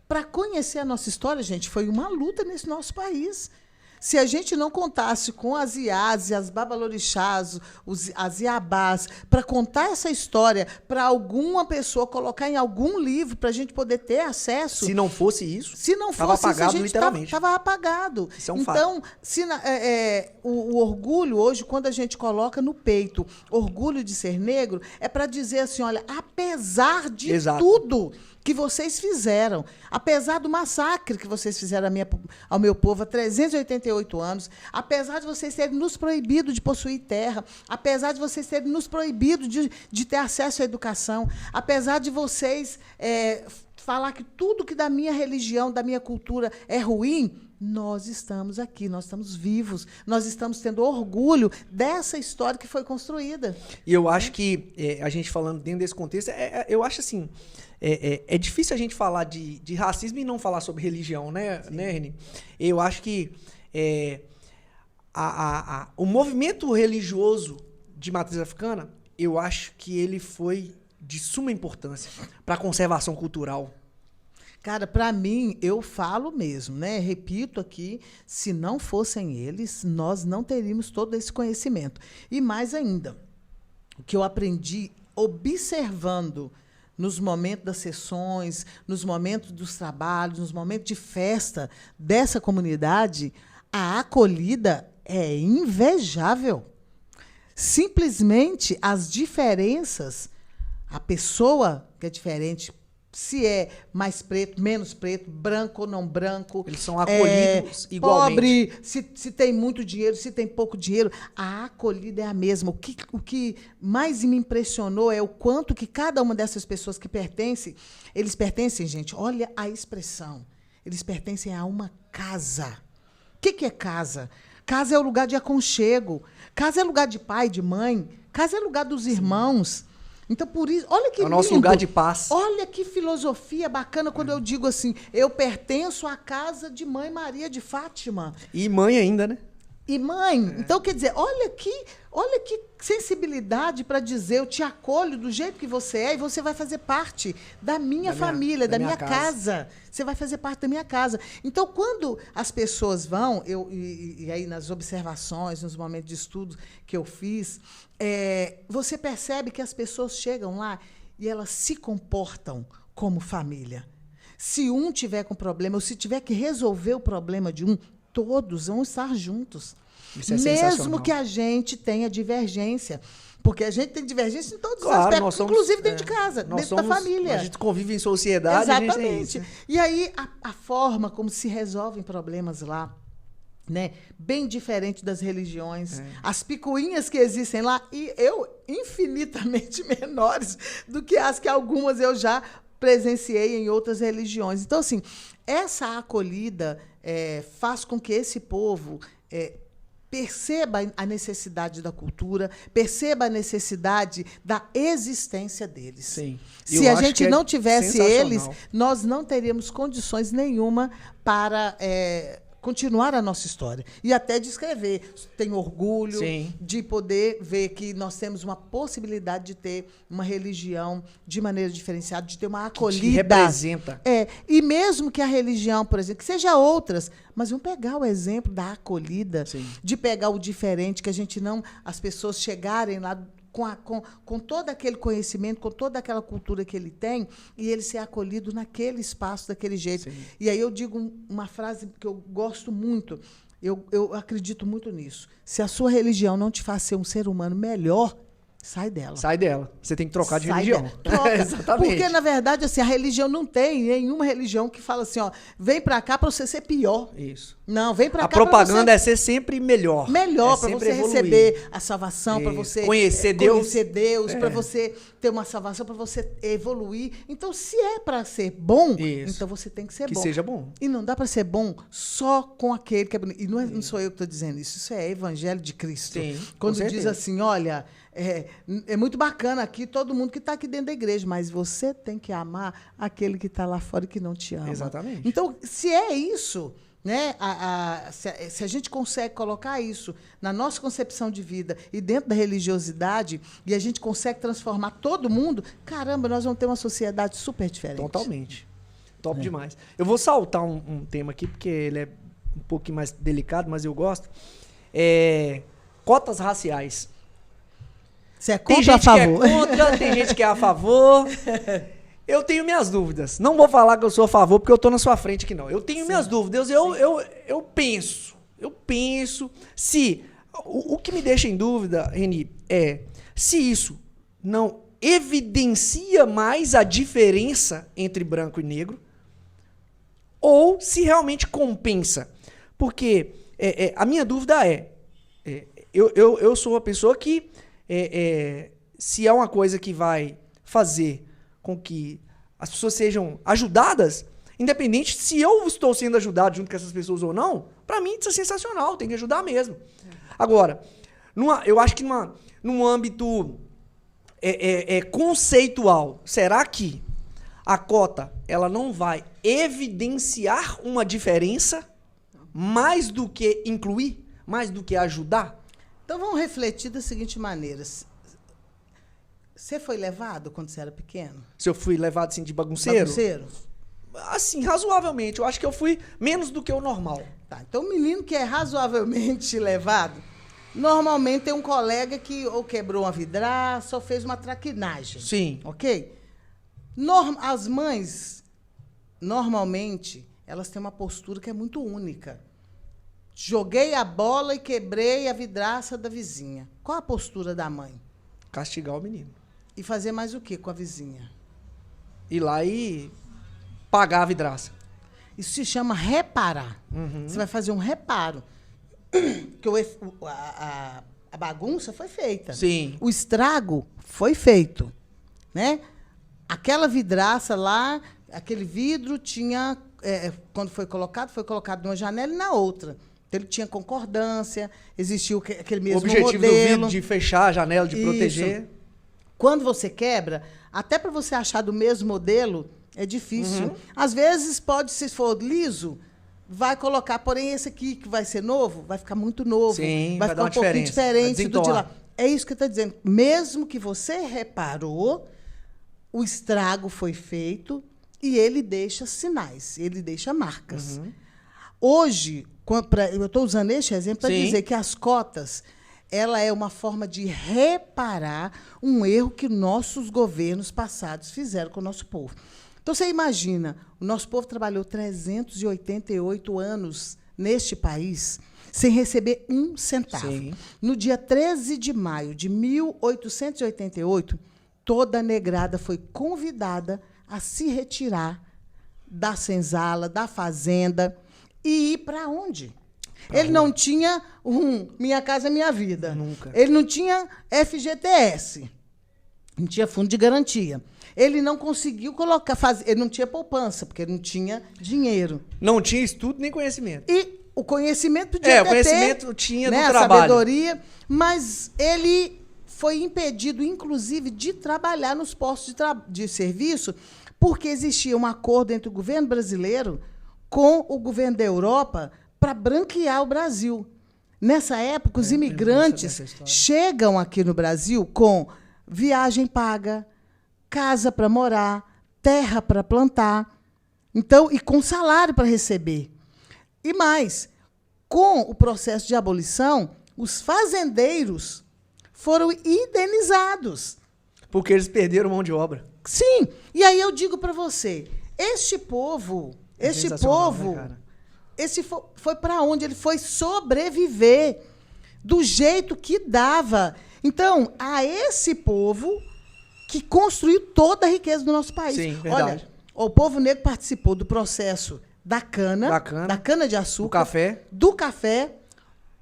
Para conhecer a nossa história, gente, foi uma luta nesse nosso país. Se a gente não contasse com as iás, as babalorixás, as iabás, para contar essa história para alguma pessoa, colocar em algum livro para a gente poder ter acesso... Se não fosse isso, estava apagado, isso, literalmente. Estava apagado. Isso é um então, fato. O orgulho, hoje, quando a gente coloca no peito orgulho de ser negro, é para dizer assim, olha, apesar de tudo que vocês fizeram, apesar do massacre que vocês fizeram ao meu povo há 388 anos, apesar de vocês terem nos proibido de possuir terra, apesar de vocês terem nos proibido de ter acesso à educação, apesar de vocês falar que tudo que da minha religião, da minha cultura é ruim, nós estamos aqui, nós estamos vivos, nós estamos tendo orgulho dessa história que foi construída. E eu acho que, a gente falando dentro desse contexto, eu acho assim, é difícil a gente falar de racismo e não falar sobre religião, né, Reni? Eu acho que o movimento religioso de matriz africana, eu acho que ele foi de suma importância para a conservação cultural. Cara, para mim, eu falo mesmo, né? Repito aqui, se não fossem eles, nós não teríamos todo esse conhecimento. E mais ainda, o que eu aprendi observando nos momentos das sessões, nos momentos dos trabalhos, nos momentos de festa dessa comunidade, a acolhida é invejável. Simplesmente as diferenças, a pessoa que é diferente, se é mais preto, menos preto, branco ou não branco. Eles são acolhidos igualmente. Pobre, se tem muito dinheiro, se tem pouco dinheiro, a acolhida é a mesma. O que mais me impressionou é o quanto que cada uma dessas pessoas que pertencem, eles pertencem, gente, olha a expressão, eles pertencem a uma casa. O que é casa? Casa é o lugar de aconchego, casa é lugar de pai, de mãe, casa é lugar dos irmãos. Então, por isso, olha que lindo. É o nosso lugar de paz. Olha que filosofia bacana quando eu digo assim, eu pertenço à casa de Mãe Maria de Fátima. E mãe ainda, né? E mãe. Então, quer dizer, olha que sensibilidade para dizer, eu te acolho do jeito que você é e você vai fazer parte da minha família, da minha casa. Você vai fazer parte da minha casa. Então, quando as pessoas vão, e aí nas observações, nos momentos de estudo que eu fiz, você percebe que as pessoas chegam lá e elas se comportam como família. Se um tiver com problema, ou se tiver que resolver o problema de um, todos vão estar juntos. Isso é mesmo que a gente tenha divergência. Porque a gente tem divergência em todos os Claro, aspectos, inclusive dentro de casa, dentro da família. A gente convive em sociedade. Exatamente. A gente tem isso, né? E aí, a forma como se resolvem problemas lá, né? Bem diferente das religiões. As picuinhas que existem lá, e infinitamente menores do que as que algumas eu já presenciei em outras religiões. Então, assim, essa acolhida faz com que esse povo perceba a necessidade da cultura, perceba a necessidade da existência deles. Sim. Se a gente não tivesse eles, nós não teríamos condições nenhuma para continuar a nossa história. E até de escrever. Tenho orgulho de poder ver que nós temos uma possibilidade de ter uma religião de maneira diferenciada, de ter uma acolhida. Que te representa. E mesmo que a religião, por exemplo, que seja outras, mas vamos pegar o exemplo da acolhida, de pegar o diferente, que a gente não... As pessoas chegarem lá com todo aquele conhecimento, com toda aquela cultura que ele tem, e ele ser acolhido naquele espaço, daquele jeito. E aí eu digo uma frase que eu gosto muito, eu acredito muito nisso. Se a sua religião não te faz ser um ser humano melhor, sai dela. Sai dela. Você tem que trocar de religião. Exatamente. Porque, na verdade, assim, a religião não tem nenhuma religião que fala assim, ó, vem pra cá pra você ser pior. Isso. Não, vem pra cá pra você... A propaganda é ser sempre melhor. Melhor, pra você receber a salvação, pra você... Conhecer Deus. Pra você ter uma salvação, pra você evoluir. Então, se é pra ser bom, então você tem que ser bom. Que seja bom. E não dá pra ser bom só com aquele que é bonito. E não sou eu que tô dizendo isso. Isso é evangelho de Cristo. Sim, quando diz assim, olha... É muito bacana aqui, todo mundo que está aqui dentro da igreja, mas você tem que amar aquele que está lá fora e que não te ama. Exatamente. Então, se é isso, né, se a gente consegue colocar isso na nossa concepção de vida e dentro da religiosidade, e a gente consegue transformar todo mundo, caramba, nós vamos ter uma sociedade super diferente. Totalmente. Top demais. Eu vou saltar um tema aqui, porque ele é um pouquinho mais delicado, mas eu gosto. Cotas raciais. Você é contra ou a favor? Tem gente que é contra, tem gente que é a favor. Eu tenho minhas dúvidas. Não vou falar que eu sou a favor, porque eu estou na sua frente aqui, não. Eu tenho minhas dúvidas. Eu penso se... O que me deixa em dúvida, Reni, é se isso não evidencia mais a diferença entre branco e negro ou se realmente compensa. Porque a minha dúvida eu sou uma pessoa que... se é uma coisa que vai fazer com que as pessoas sejam ajudadas, independente se eu estou sendo ajudado junto com essas pessoas ou não, para mim isso é sensacional, tem que ajudar mesmo. Agora, eu acho que num âmbito conceitual, será que a cota ela não vai evidenciar uma diferença mais do que incluir, mais do que ajudar? Então, vamos refletir da seguinte maneira. Você foi levado quando você era pequeno? Se eu fui levado, assim, de bagunceiro? Bagunceiro? Assim, razoavelmente. Eu acho que eu fui menos do que o normal. Tá, então, o menino que é razoavelmente levado, normalmente tem um colega que ou quebrou uma vidraça ou fez uma traquinagem. Sim. Ok? As mães, normalmente, elas têm uma postura que é muito única. Joguei a bola e quebrei a vidraça da vizinha. Qual a postura da mãe? Castigar o menino. E fazer mais o quê com a vizinha? Ir lá e pagar a vidraça. Isso se chama reparar. Você vai fazer um reparo. Porque a bagunça foi feita. Sim. O estrago foi feito. Né? Aquela vidraça lá, aquele vidro tinha... quando foi colocado numa janela e na outra. Então, ele tinha concordância, existiu aquele mesmo modelo. O objetivo do vidro de fechar a janela, de proteger. Quando você quebra, até para você achar do mesmo modelo, é difícil. Às vezes, se for liso, vai colocar, porém, esse aqui que vai ser novo, vai ficar muito novo. Sim, vai ficar um pouquinho diferente do de lá. É isso que está dizendo. Mesmo que você reparou, o estrago foi feito e ele deixa sinais, ele deixa marcas. Hoje, eu estou usando este exemplo para dizer que as cotas, ela é uma forma de reparar um erro que nossos governos passados fizeram com o nosso povo. Então, você imagina, o nosso povo trabalhou 388 anos neste país, sem receber um centavo. Sim. No dia 13 de maio de 1888, toda a negrada foi convidada a se retirar da senzala, da fazenda, e ir para onde? Ele não tinha Minha Casa Minha Vida. Nunca. Ele não tinha FGTS. Não tinha fundo de garantia. Ele não conseguiu ele não tinha poupança, porque ele não tinha dinheiro. Não tinha estudo nem conhecimento. E o conhecimento podia o conhecimento ter, tinha né, do a trabalho. sabedoria, mas ele foi impedido, inclusive, de trabalhar nos postos de serviço, porque existia um acordo entre o governo brasileiro com o governo da Europa para branquear o Brasil. Nessa época, os imigrantes chegam aqui no Brasil com viagem paga, casa para morar, terra para plantar, então, e com salário para receber. E mais, com o processo de abolição, os fazendeiros foram indenizados. Porque eles perderam mão de obra. Sim. E aí eu digo para você, este povo, Né, foi para onde? Ele foi sobreviver do jeito que dava. Então, a esse povo que construiu toda a riqueza do nosso país. Sim, verdade. Olha, o povo negro participou do processo da cana de açúcar, do café,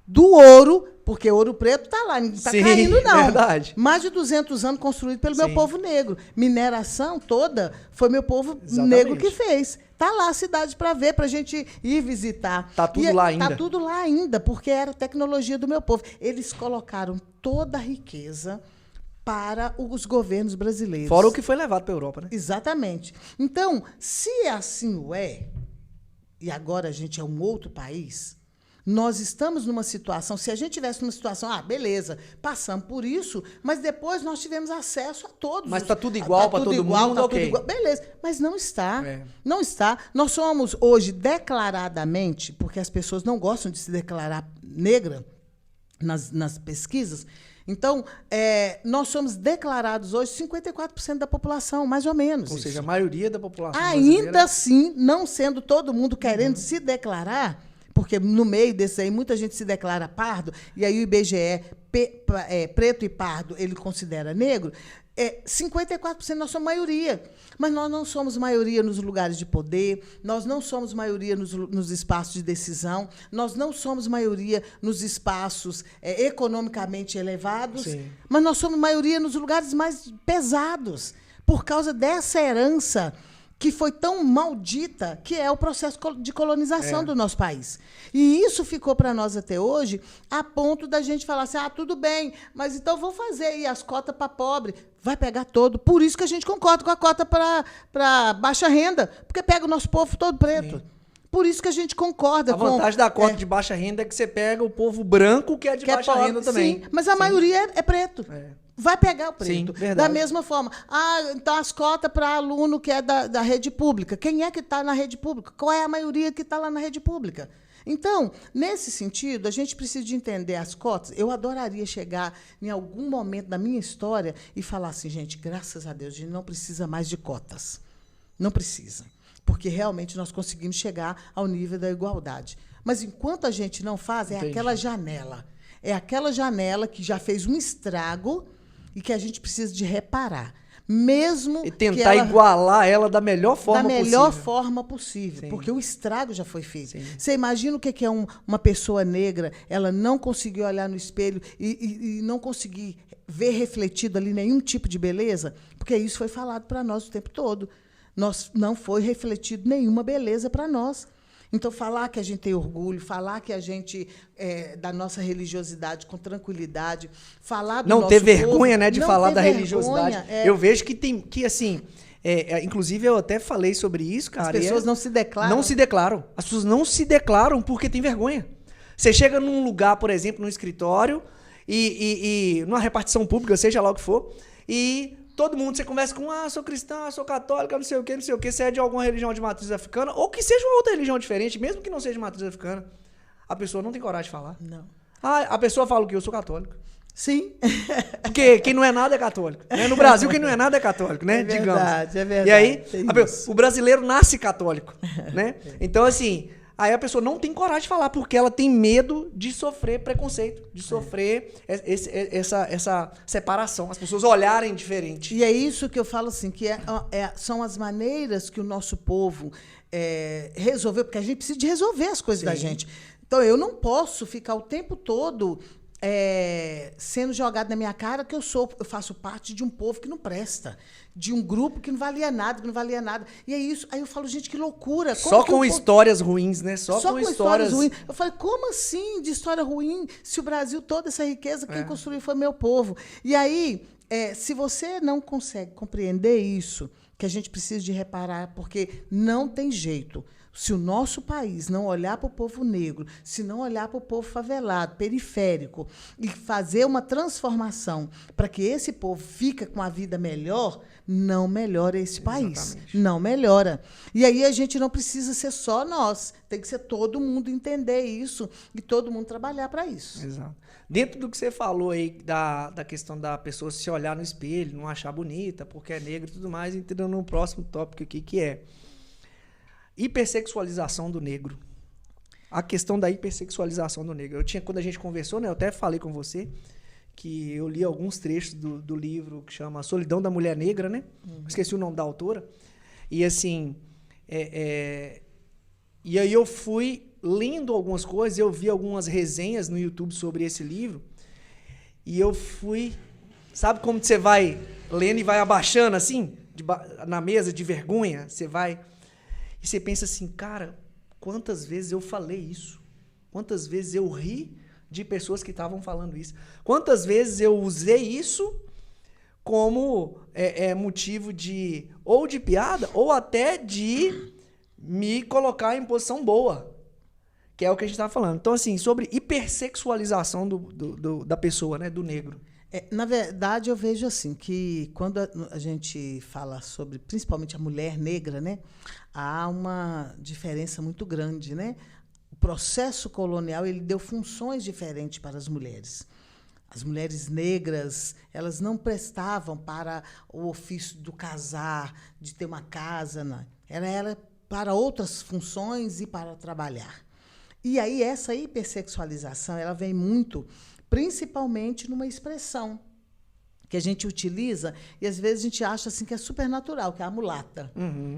do ouro, porque Ouro Preto está lá, não está caindo, não. Verdade. Mais de 200 anos construído pelo meu povo negro. Mineração toda foi meu povo negro que fez. Está lá a cidade para ver, para a gente ir visitar. Está tudo lá ainda. Está tudo lá ainda, porque era a tecnologia do meu povo. Eles colocaram toda a riqueza para os governos brasileiros. Fora o que foi levado para a Europa, né? Exatamente. Então, se assim o é, e agora a gente é um outro país, nós estamos numa situação, se a gente tivesse numa situação, beleza, passamos por isso, mas depois nós tivemos acesso a todos. Mas está tudo igual para todo mundo, tá ok. tudo igual, beleza, mas não está. Não está. Nós somos hoje declaradamente, porque as pessoas não gostam de se declarar negra nas pesquisas, então, nós somos declarados hoje 54% da população, mais ou menos. Ou seja, a maioria da população ainda assim, não sendo todo mundo querendo se declarar, porque no meio desse aí muita gente se declara pardo, e aí o IBGE, preto e pardo, ele considera negro, 54% nós somos maioria. Mas nós não somos maioria nos lugares de poder, nós não somos maioria nos espaços de decisão, nós não somos maioria nos espaços economicamente elevados, mas nós somos maioria nos lugares mais pesados, por causa dessa herança que foi tão maldita, que é o processo de colonização do nosso país. E isso ficou para nós até hoje, a ponto da gente falar assim, tudo bem, mas então vou fazer aí as cotas para pobre. Vai pegar todo. Por isso que a gente concorda com a cota para baixa renda, porque pega o nosso povo todo preto. Sim. Por isso que a gente concorda com... A vantagem da cota de baixa renda é que você pega o povo branco, que é de baixa renda também. Sim, mas a maioria é preto. Vai pegar o preto. Sim, verdade. Da mesma forma. Então as cotas para aluno que é da rede pública. Quem é que está na rede pública? Qual é a maioria que está lá na rede pública? Então, nesse sentido, a gente precisa de entender as cotas. Eu adoraria chegar em algum momento da minha história e falar assim, gente, graças a Deus, a gente não precisa mais de cotas. Não precisa. Porque realmente nós conseguimos chegar ao nível da igualdade. Mas enquanto a gente não faz, aquela janela. É aquela janela que já fez um estrago e que a gente precisa de reparar. Mesmo e tentar igualar ela da melhor forma possível. Sim. Porque o estrago já foi feito. Sim. Você imagina o que é uma pessoa negra, ela não conseguiu olhar no espelho e não conseguir ver refletido ali nenhum tipo de beleza? Porque isso foi falado para nós o tempo todo. Não foi refletido nenhuma beleza para nós. Então, falar que a gente tem orgulho, falar que a gente, da nossa religiosidade com tranquilidade, falar do não nosso ter vergonha, povo, né, de não falar ter da vergonha, religiosidade. Eu vejo que assim, inclusive eu até falei sobre isso, cara. As pessoas não se declaram. Não se declaram. As pessoas não se declaram porque tem vergonha. Você chega num lugar, por exemplo, num escritório, e numa repartição pública, seja lá o que for, e... todo mundo, você conversa com, sou cristã, sou católica, não sei o quê, você é de alguma religião de matriz africana, ou que seja uma outra religião diferente, mesmo que não seja de matriz africana, a pessoa não tem coragem de falar. Não. A pessoa fala o quê? Eu sou católico. Sim. Porque quem não é nada é católico. Né? No Brasil, quem não é nada é católico, né? É verdade, digamos. é verdade. E aí, o brasileiro nasce católico, né? Então, assim, Aí a pessoa não tem coragem de falar, porque ela tem medo de sofrer preconceito, de sofrer essa separação, as pessoas olharem diferente. E é isso que eu falo assim, que são as maneiras que o nosso povo resolveu, porque a gente precisa de resolver as coisas da gente. Então, eu não posso ficar o tempo todo sendo jogado na minha cara que eu faço parte de um povo que não presta, de um grupo que não valia nada, E é isso. Aí eu falo, gente, que loucura. Só com histórias ruins, né? Só com histórias ruins. Eu falei, como assim de história ruim? Se o Brasil, toda essa riqueza, quem construiu foi meu povo. E aí, se você não consegue compreender isso, que a gente precisa de reparar, porque não tem jeito. Se o nosso país não olhar para o povo negro, se não olhar para o povo favelado, periférico, e fazer uma transformação para que esse povo fique com a vida melhor, não melhora esse país. Exatamente. Não melhora. E aí a gente não precisa ser só nós. Tem que ser todo mundo entender isso e todo mundo trabalhar para isso. Exato. Dentro do que você falou aí da questão da pessoa se olhar no espelho, não achar bonita, porque é negra e tudo mais, entrando no próximo tópico aqui, que é hipersexualização do negro. A questão da hipersexualização do negro. Quando a gente conversou, né, eu até falei com você que eu li alguns trechos do livro que chama Solidão da Mulher Negra, né? Esqueci o nome da autora. E assim, e aí eu fui lendo algumas coisas, eu vi algumas resenhas no YouTube sobre esse livro, e eu fui... Sabe como você vai lendo e vai abaixando assim, na mesa de vergonha? Você vai... E você pensa assim, cara, quantas vezes eu falei isso? Quantas vezes eu ri de pessoas que estavam falando isso? Quantas vezes eu usei isso como motivo de ou de piada ou até de me colocar em posição boa, que é o que a gente estava falando. Então, assim, sobre hipersexualização da pessoa, né, do negro. Na verdade, eu vejo assim que quando a gente fala sobre, principalmente a mulher negra, né, há uma diferença muito grande, né? O processo colonial ele deu funções diferentes para as mulheres. As mulheres negras, elas não prestavam para o ofício do casar, de ter uma casa, não. Ela era para outras funções e para trabalhar. E aí essa hipersexualização, ela vem muito, principalmente numa expressão que a gente utiliza e às vezes a gente acha assim que é supernatural, que é a mulata.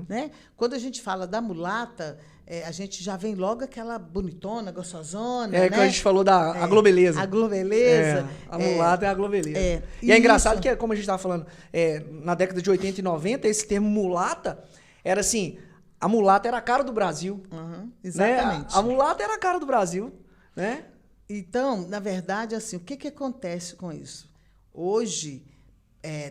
Né? Quando a gente fala da mulata, a gente já vem logo aquela bonitona, gostosona. Né? Que a gente falou da aglobeleza. A aglobeleza. A mulata é a aglobeleza. E é engraçado que, como a gente estava falando, na década de 80 e 90, esse termo mulata era assim, a mulata era a cara do Brasil. Exatamente. Né? A mulata era a cara do Brasil. Né? Então, na verdade, assim, o que acontece com isso? Hoje,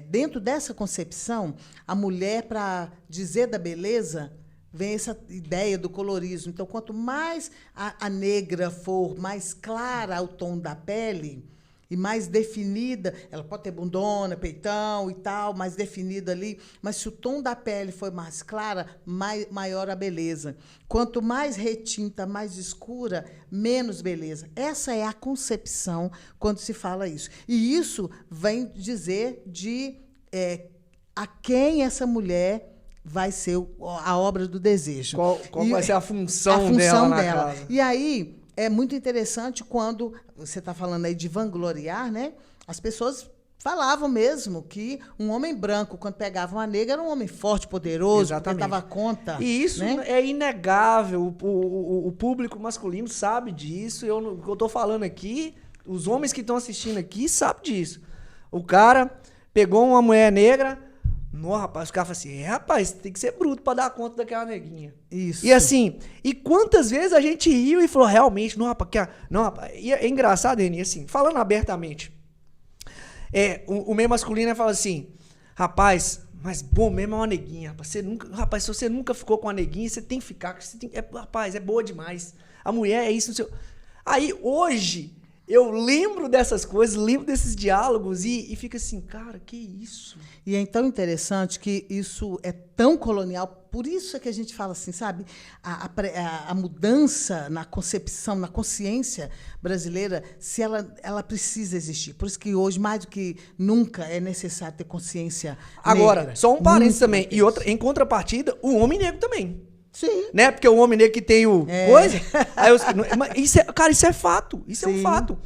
dentro dessa concepção, a mulher, para dizer da beleza, vem essa ideia do colorismo. Então, quanto mais a negra for mais clara o tom da pele e mais definida, ela pode ter bundona, peitão e tal, mais definida ali, mas se o tom da pele for mais clara, maior a beleza. Quanto mais retinta, mais escura, menos beleza. Essa é a concepção quando se fala isso. E isso vem dizer a quem essa mulher vai ser a obra do desejo. Qual vai ser a função dela na casa. E aí... é muito interessante quando você está falando aí de vangloriar, né? As pessoas falavam mesmo que um homem branco, quando pegava uma negra, era um homem forte, poderoso, porque dava conta. E isso, né, é inegável. O público masculino sabe disso. O que eu estou falando aqui, os homens que estão assistindo aqui sabem disso. O cara pegou uma mulher negra... Não, rapaz, o cara fala assim, rapaz, tem que ser bruto pra dar conta daquela neguinha. Isso. E assim, e quantas vezes a gente riu e falou, realmente, não, rapaz, e é engraçado, Eni, assim, falando abertamente, o meio masculino fala assim, rapaz, mas bom mesmo é uma neguinha, rapaz, se você nunca ficou com uma neguinha, você tem que ficar, rapaz, é boa demais, a mulher é isso, não sei. Aí, hoje... eu lembro dessas coisas, lembro desses diálogos e fica assim, cara, que isso? E é tão interessante que isso é tão colonial, por isso é que a gente fala assim, sabe? A mudança na concepção, na consciência brasileira, se ela precisa existir. Por isso que hoje, mais do que nunca, é necessário ter consciência Agora, negra. só um parênteses também. E outra, em contrapartida, o homem negro também. Sim. Né? Porque o homem negro que tem o coisa. Aí cara, isso é fato. Isso Sim. é um fato.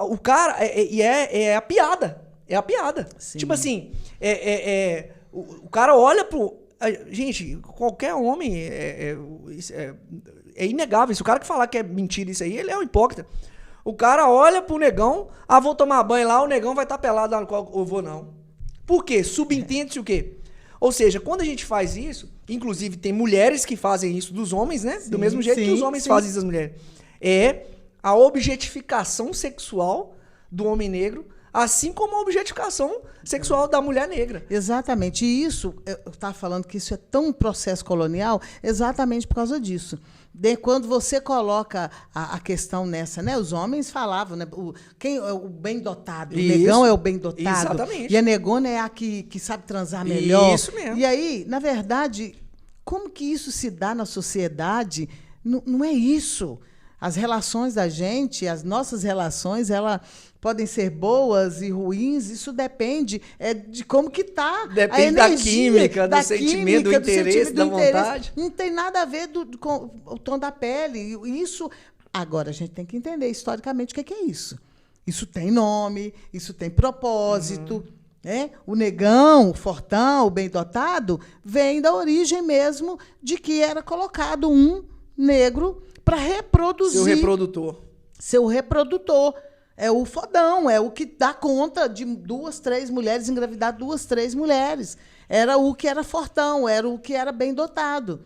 O cara. É a piada. É a piada. Sim. Tipo assim, o cara olha pro. Gente, qualquer homem é inegável. Se o cara que falar que é mentira isso aí, ele é um hipócrita. O cara olha pro negão, vou tomar banho lá, o negão vai estar pelado lá no qual eu vou, não. Por quê? Subentende-se o quê? Ou seja, quando a gente faz isso, inclusive tem mulheres que fazem isso dos homens, né? Sim, do mesmo jeito que os homens fazem isso das mulheres. É a objetificação sexual do homem negro, assim como a objetificação sexual da mulher negra. Exatamente. E isso, eu estava falando que isso é tão um processo colonial, exatamente por causa disso. Quando você coloca a questão nessa, né? Os homens falavam, né? Quem é o bem dotado? Isso. O negão é o bem dotado. Exatamente. E a negona é a que sabe transar melhor. Isso mesmo. E aí, na verdade, como que isso se dá na sociedade? Não é isso. As relações da gente, as nossas relações, elas podem ser boas e ruins, isso depende de como que está. Depende da química, do sentimento, do interesse, da vontade. Não tem nada a ver com o tom da pele. Isso. Agora, a gente tem que entender historicamente o que é isso. Isso tem nome, isso tem propósito. Né? O negão, o fortão, o bem-dotado, vem da origem mesmo de que era colocado um negro para reproduzir. Seu reprodutor. É o fodão, é o que dá conta de 2, 3 mulheres, engravidar 2, 3 mulheres. Era o que era fortão, era o que era bem dotado.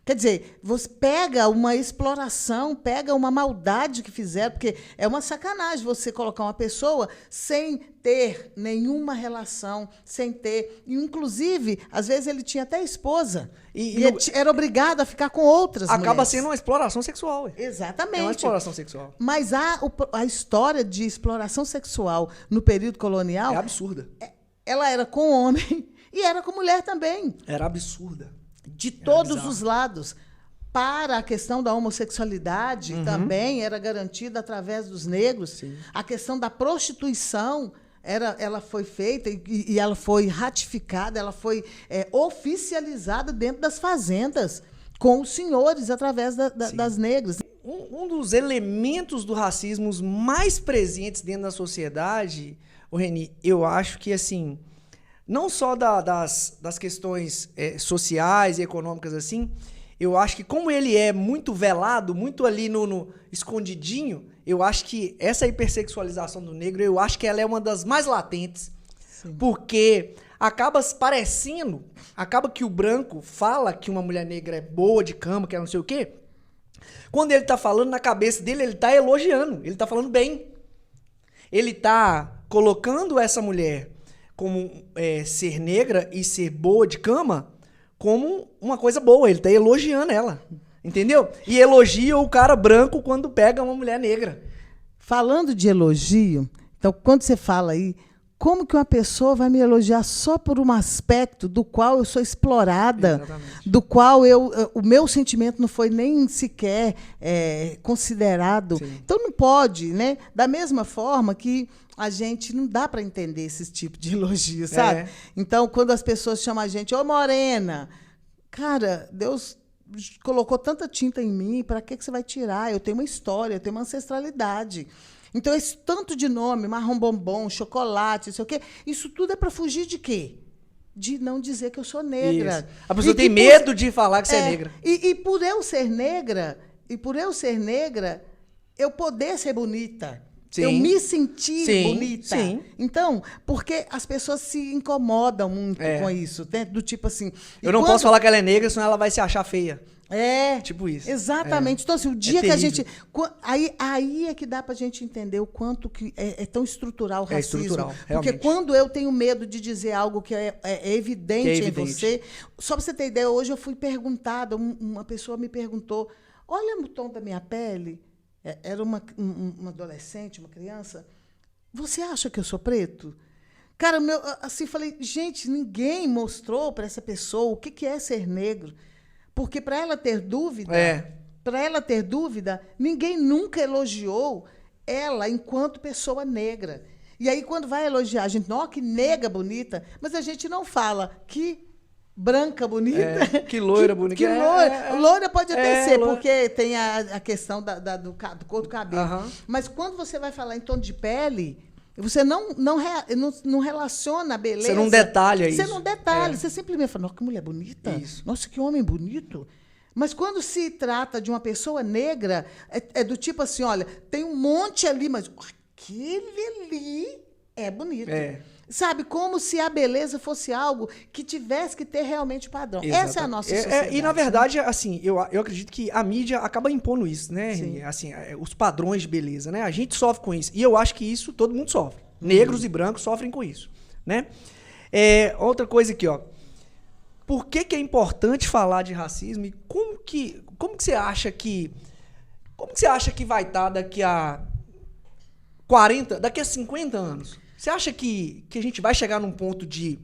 Quer dizer, você pega uma exploração, pega uma maldade que fizeram, porque é uma sacanagem você colocar uma pessoa sem ter nenhuma relação, sem ter... Inclusive, às vezes ele tinha até esposa. E era obrigado a ficar com outras mulheres. Acaba sendo uma exploração sexual. Exatamente. É uma exploração sexual. Mas a história de exploração sexual no período colonial... É absurda. Ela era com homem e era com mulher também. Era absurda. De todos os lados. Para a questão da homossexualidade, também era garantida através dos negros. Sim. A questão da prostituição, ela foi feita e ela foi ratificada, ela foi oficializada dentro das fazendas, com os senhores, através das negras. Um dos elementos do racismo mais presentes dentro da sociedade, Reni, eu acho que, assim... Não só das questões sociais e econômicas, assim, eu acho que como ele é muito velado, muito ali no escondidinho, eu acho que essa hipersexualização do negro, eu acho que ela é uma das mais latentes. Sim. Porque acaba que o branco fala que uma mulher negra é boa de cama, que é não sei o quê. Quando ele tá falando, na cabeça dele, ele tá elogiando, ele tá falando bem. Ele tá colocando essa mulher como ser negra e ser boa de cama como uma coisa boa. Ele tá elogiando ela, entendeu? E elogia o cara branco quando pega uma mulher negra. Falando de elogio, então, quando você fala aí, como que uma pessoa vai me elogiar só por um aspecto do qual eu sou explorada, exatamente, do qual o meu sentimento não foi nem sequer considerado? Sim. Então, não pode, né? Da mesma forma que a gente não dá para entender esse tipo de elogio, sabe? Então, quando as pessoas chamam a gente, ô morena, cara, Deus colocou tanta tinta em mim, para que você vai tirar? Eu tenho uma história, eu tenho uma ancestralidade. Então, esse tanto de nome, marrom bombom, chocolate, não sei o quê, isso tudo é para fugir de quê? De não dizer que eu sou negra. Isso. A pessoa tem medo de falar que você é negra. E por eu ser negra, eu poder ser bonita. Sim. Eu me sentir bonita. Sim. Então, porque as pessoas se incomodam muito com isso, né? Do tipo assim... Eu não posso falar que ela é negra, senão ela vai se achar feia. Tipo isso. Exatamente. Então, assim, o dia que a gente... Aí é que dá pra gente entender o quanto que é tão estrutural o racismo. É estrutural, realmente. Porque quando eu tenho medo de dizer algo que é evidente em você... Só pra você ter ideia, hoje eu fui perguntada, uma pessoa me perguntou, olha o tom da minha pele... Era uma adolescente, uma criança. Você acha que eu sou preto? Cara, assim, falei, gente, ninguém mostrou para essa pessoa o que é ser negro. Porque para ela ter dúvida, ninguém nunca elogiou ela enquanto pessoa negra. E aí, quando vai elogiar, a gente, ó, que nega bonita, mas a gente não fala que branca, bonita. Que loira, bonita. Que loira. Loira pode até ser, loira. porque tem a questão do cor do cabelo. Uhum. Mas quando você vai falar em tom de pele, você não relaciona a beleza. Você não detalha isso. Você não detalha. Você simplesmente fala, nossa, que mulher bonita. Isso. Nossa, que homem bonito. Mas quando se trata de uma pessoa negra, é do tipo assim, olha, tem um monte ali, mas aquele ali é bonito. Sabe, como se a beleza fosse algo que tivesse que ter realmente padrão. Exato. Essa é a nossa sociedade. E, na verdade, assim, eu acredito que a mídia acaba impondo isso, né? Sim. Assim, os padrões de beleza, né? A gente sofre com isso. E eu acho que isso todo mundo sofre. Negros e brancos sofrem com isso, né? Outra coisa aqui, ó. Por que é importante falar de racismo e como que você acha que vai estar daqui a 40, daqui a 50 anos? Você acha que a gente vai chegar num ponto de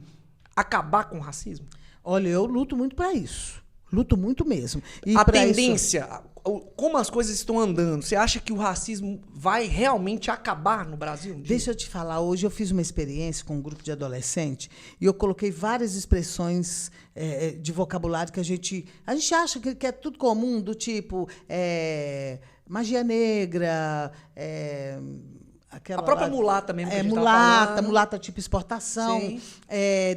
acabar com o racismo? Olha, eu luto muito para isso. Luto muito mesmo. E a tendência, como as coisas estão andando, você acha que o racismo vai realmente acabar no Brasil? Deixa eu te falar, hoje eu fiz uma experiência com um grupo de adolescentes e eu coloquei várias expressões de vocabulário que a gente acha que é tudo comum, do tipo magia negra, a própria mulata mesmo que a gente mulata tipo exportação,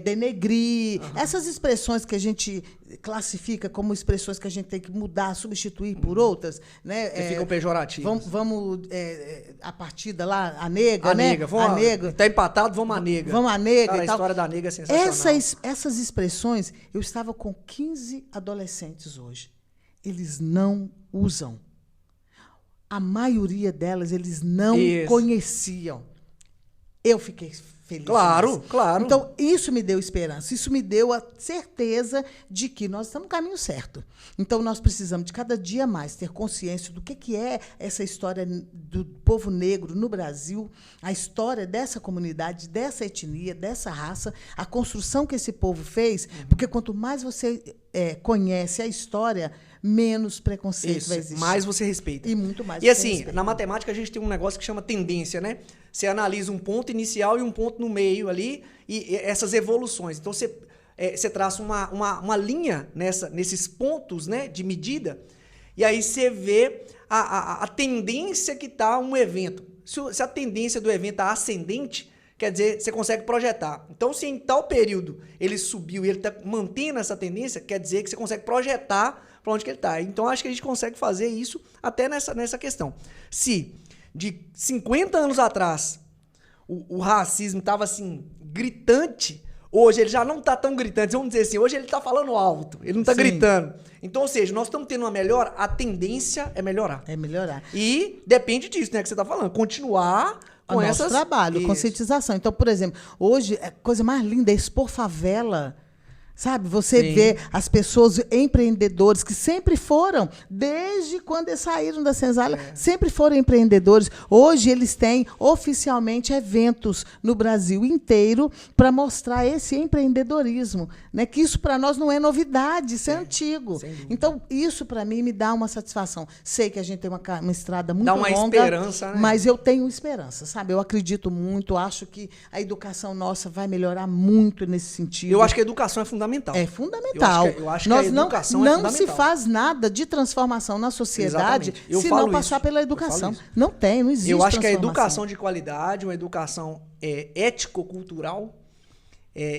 denegrir, essas expressões que a gente classifica como expressões que a gente tem que mudar, substituir por outras, né? Que ficam pejorativas. Vamos a partida lá, a nega, né? A nega. Tá empatado, vamos a nega. Vamos a nega. Cara, e tal. A história da nega é sensacional. Essas expressões, eu estava com 15 adolescentes hoje. Eles não usam. A maioria delas, eles não conheciam. Eu fiquei feliz. Claro. Então, isso me deu esperança. Isso me deu a certeza de que nós estamos no caminho certo. Então, nós precisamos, de cada dia mais, ter consciência do que é essa história do povo negro no Brasil, a história dessa comunidade, dessa etnia, dessa raça, a construção que esse povo fez, porque quanto mais você conhece a história, menos preconceito vai existir. Mais você respeita. E muito mais você respeita. Na matemática, a gente tem um negócio que chama tendência, né? Você analisa um ponto inicial e um ponto no meio ali, e essas evoluções. Então, você traça uma linha nesses pontos, né, de medida, e aí você vê a tendência que está um evento. Se a tendência do evento é ascendente, quer dizer, você consegue projetar. Então, se em tal período ele subiu e ele está mantendo essa tendência, quer dizer que você consegue projetar para onde que ele está. Então, acho que a gente consegue fazer isso até nessa questão. Se de 50 anos atrás o racismo estava assim, gritante, hoje ele já não está tão gritante. Vamos dizer assim, hoje ele está falando alto, ele não está gritando. Então, ou seja, nós estamos tendo uma melhora, a tendência é melhorar. É melhorar. E depende disso, né, que você está falando. Continuar com nosso trabalho, conscientização. Então, por exemplo, hoje, a coisa mais linda é expor favela. Sabe, você vê as pessoas, empreendedores, que sempre foram, desde quando eles saíram da senzala, sempre foram empreendedores. Hoje eles têm, oficialmente, eventos no Brasil inteiro para mostrar esse empreendedorismo. Né? Que isso, para nós, não é novidade, isso é antigo. Então, isso, para mim, me dá uma satisfação. Sei que a gente tem uma estrada muito longa. Dá uma esperança, né? Mas eu tenho esperança, sabe? Eu acredito muito, acho que a educação nossa vai melhorar muito nesse sentido. Eu acho que a educação é fundamental. É fundamental. Eu acho que a educação é fundamental. Não se faz nada de transformação na sociedade se não passar pela educação. Não existe. Eu acho que a educação de qualidade, uma educação ético-cultural,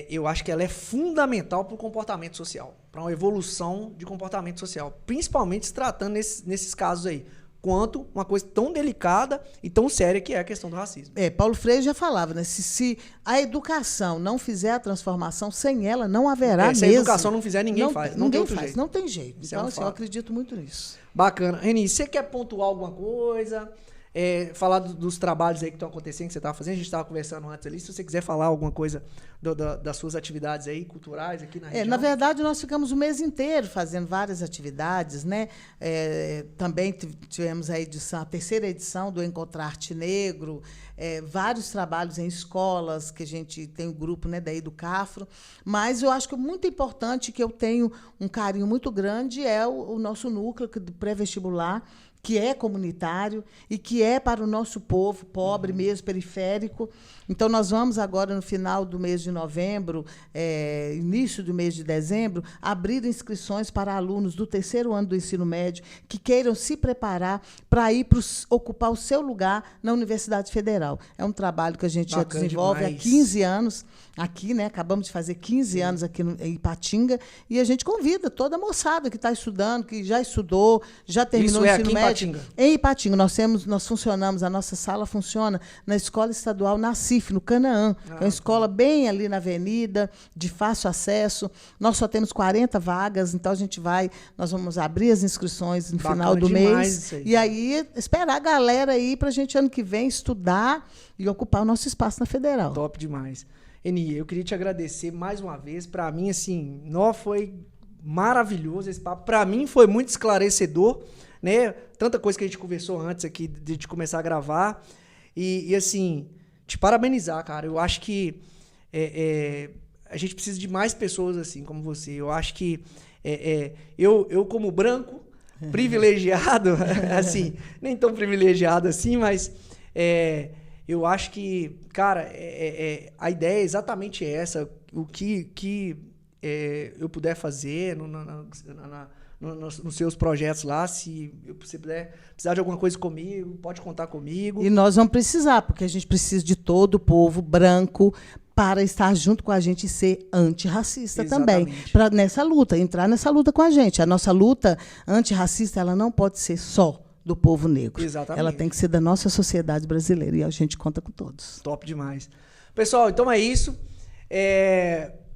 eu acho que ela é fundamental para o comportamento social, para uma evolução de comportamento social, principalmente se tratando nesses casos aí. Quanto uma coisa tão delicada e tão séria que é a questão do racismo. Paulo Freire já falava, né? Se a educação não fizer a transformação, sem ela não haverá mesmo. Se a educação não fizer, ninguém faz. Não tem outro jeito. Não tem jeito. Então, assim, eu acredito muito nisso. Bacana. Reni, você quer pontuar alguma coisa? Falar dos trabalhos aí que estão acontecendo, que você estava fazendo? A gente estava conversando antes ali. Se você quiser falar alguma coisa das suas atividades aí, culturais aqui na região. Na verdade, nós ficamos o mês inteiro fazendo várias atividades, né? Também tivemos a terceira edição do Encontrar Arte Negro, vários trabalhos em escolas, que a gente tem um grupo, né, daí do Cafro. Mas eu acho que muito importante, que eu tenho um carinho muito grande, é o nosso núcleo do pré-vestibular, que é comunitário e que é para o nosso povo, pobre mesmo, periférico. Então, nós vamos agora, no final do mês de novembro, início do mês de dezembro, abrir inscrições para alunos do 3º ano do ensino médio que queiram se preparar para ir ocupar o seu lugar na Universidade Federal. É um trabalho que a gente já desenvolve há 15 anos aqui, né? Acabamos de fazer 15 anos aqui em Ipatinga, e a gente convida toda a moçada que está estudando, que já estudou, já terminou o ensino médio. Em Ipatinga, nós funcionamos, a nossa sala funciona na Escola Estadual Nassif, no Canaã, que é uma escola bem ali na avenida, de fácil acesso. Nós só temos 40 vagas, então nós vamos abrir as inscrições no final do mês. E aí, esperar a galera aí para a gente, ano que vem, estudar e ocupar o nosso espaço na Federal. Top demais. Eni, eu queria te agradecer mais uma vez. Para mim, assim, foi maravilhoso esse papo. Para mim, foi muito esclarecedor, né? Tanta coisa que a gente conversou antes aqui de começar a gravar. E assim, te parabenizar, cara. Eu acho que a gente precisa de mais pessoas assim como você. Eu acho que eu como branco, privilegiado, assim, nem tão privilegiado assim, mas eu acho que, cara, a ideia é exatamente essa. O que eu puder fazer nos seus projetos lá, se você puder precisar de alguma coisa comigo, pode contar comigo. E nós vamos precisar, porque a gente precisa de todo o povo branco para estar junto com a gente e ser antirracista. Exatamente. Também, para entrar nessa luta com a gente. A nossa luta antirracista, ela não pode ser só do povo negro. Exatamente. Ela tem que ser da nossa sociedade brasileira, e a gente conta com todos. Top demais. Pessoal, então é isso.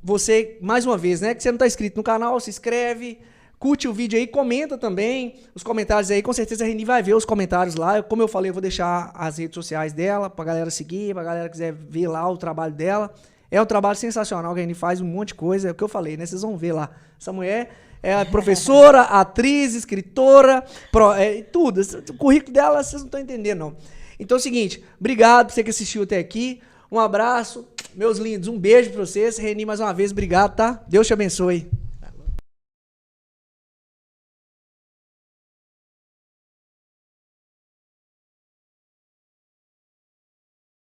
Você, mais uma vez, né, que você não está inscrito no canal, se inscreve, curte o vídeo aí, comenta também os comentários aí. Com certeza a Reni vai ver os comentários lá. Como eu falei, eu vou deixar as redes sociais dela pra galera seguir, pra galera que quiser ver lá o trabalho dela. É um trabalho sensacional que a Reni faz, um monte de coisa. É o que eu falei, né? Vocês vão ver lá. Essa mulher é professora, atriz, escritora, tudo. O currículo dela, vocês não estão entendendo, não. Então é o seguinte, obrigado por você que assistiu até aqui. Um abraço, meus lindos. Um beijo pra vocês. Reni, mais uma vez, obrigado, tá? Deus te abençoe.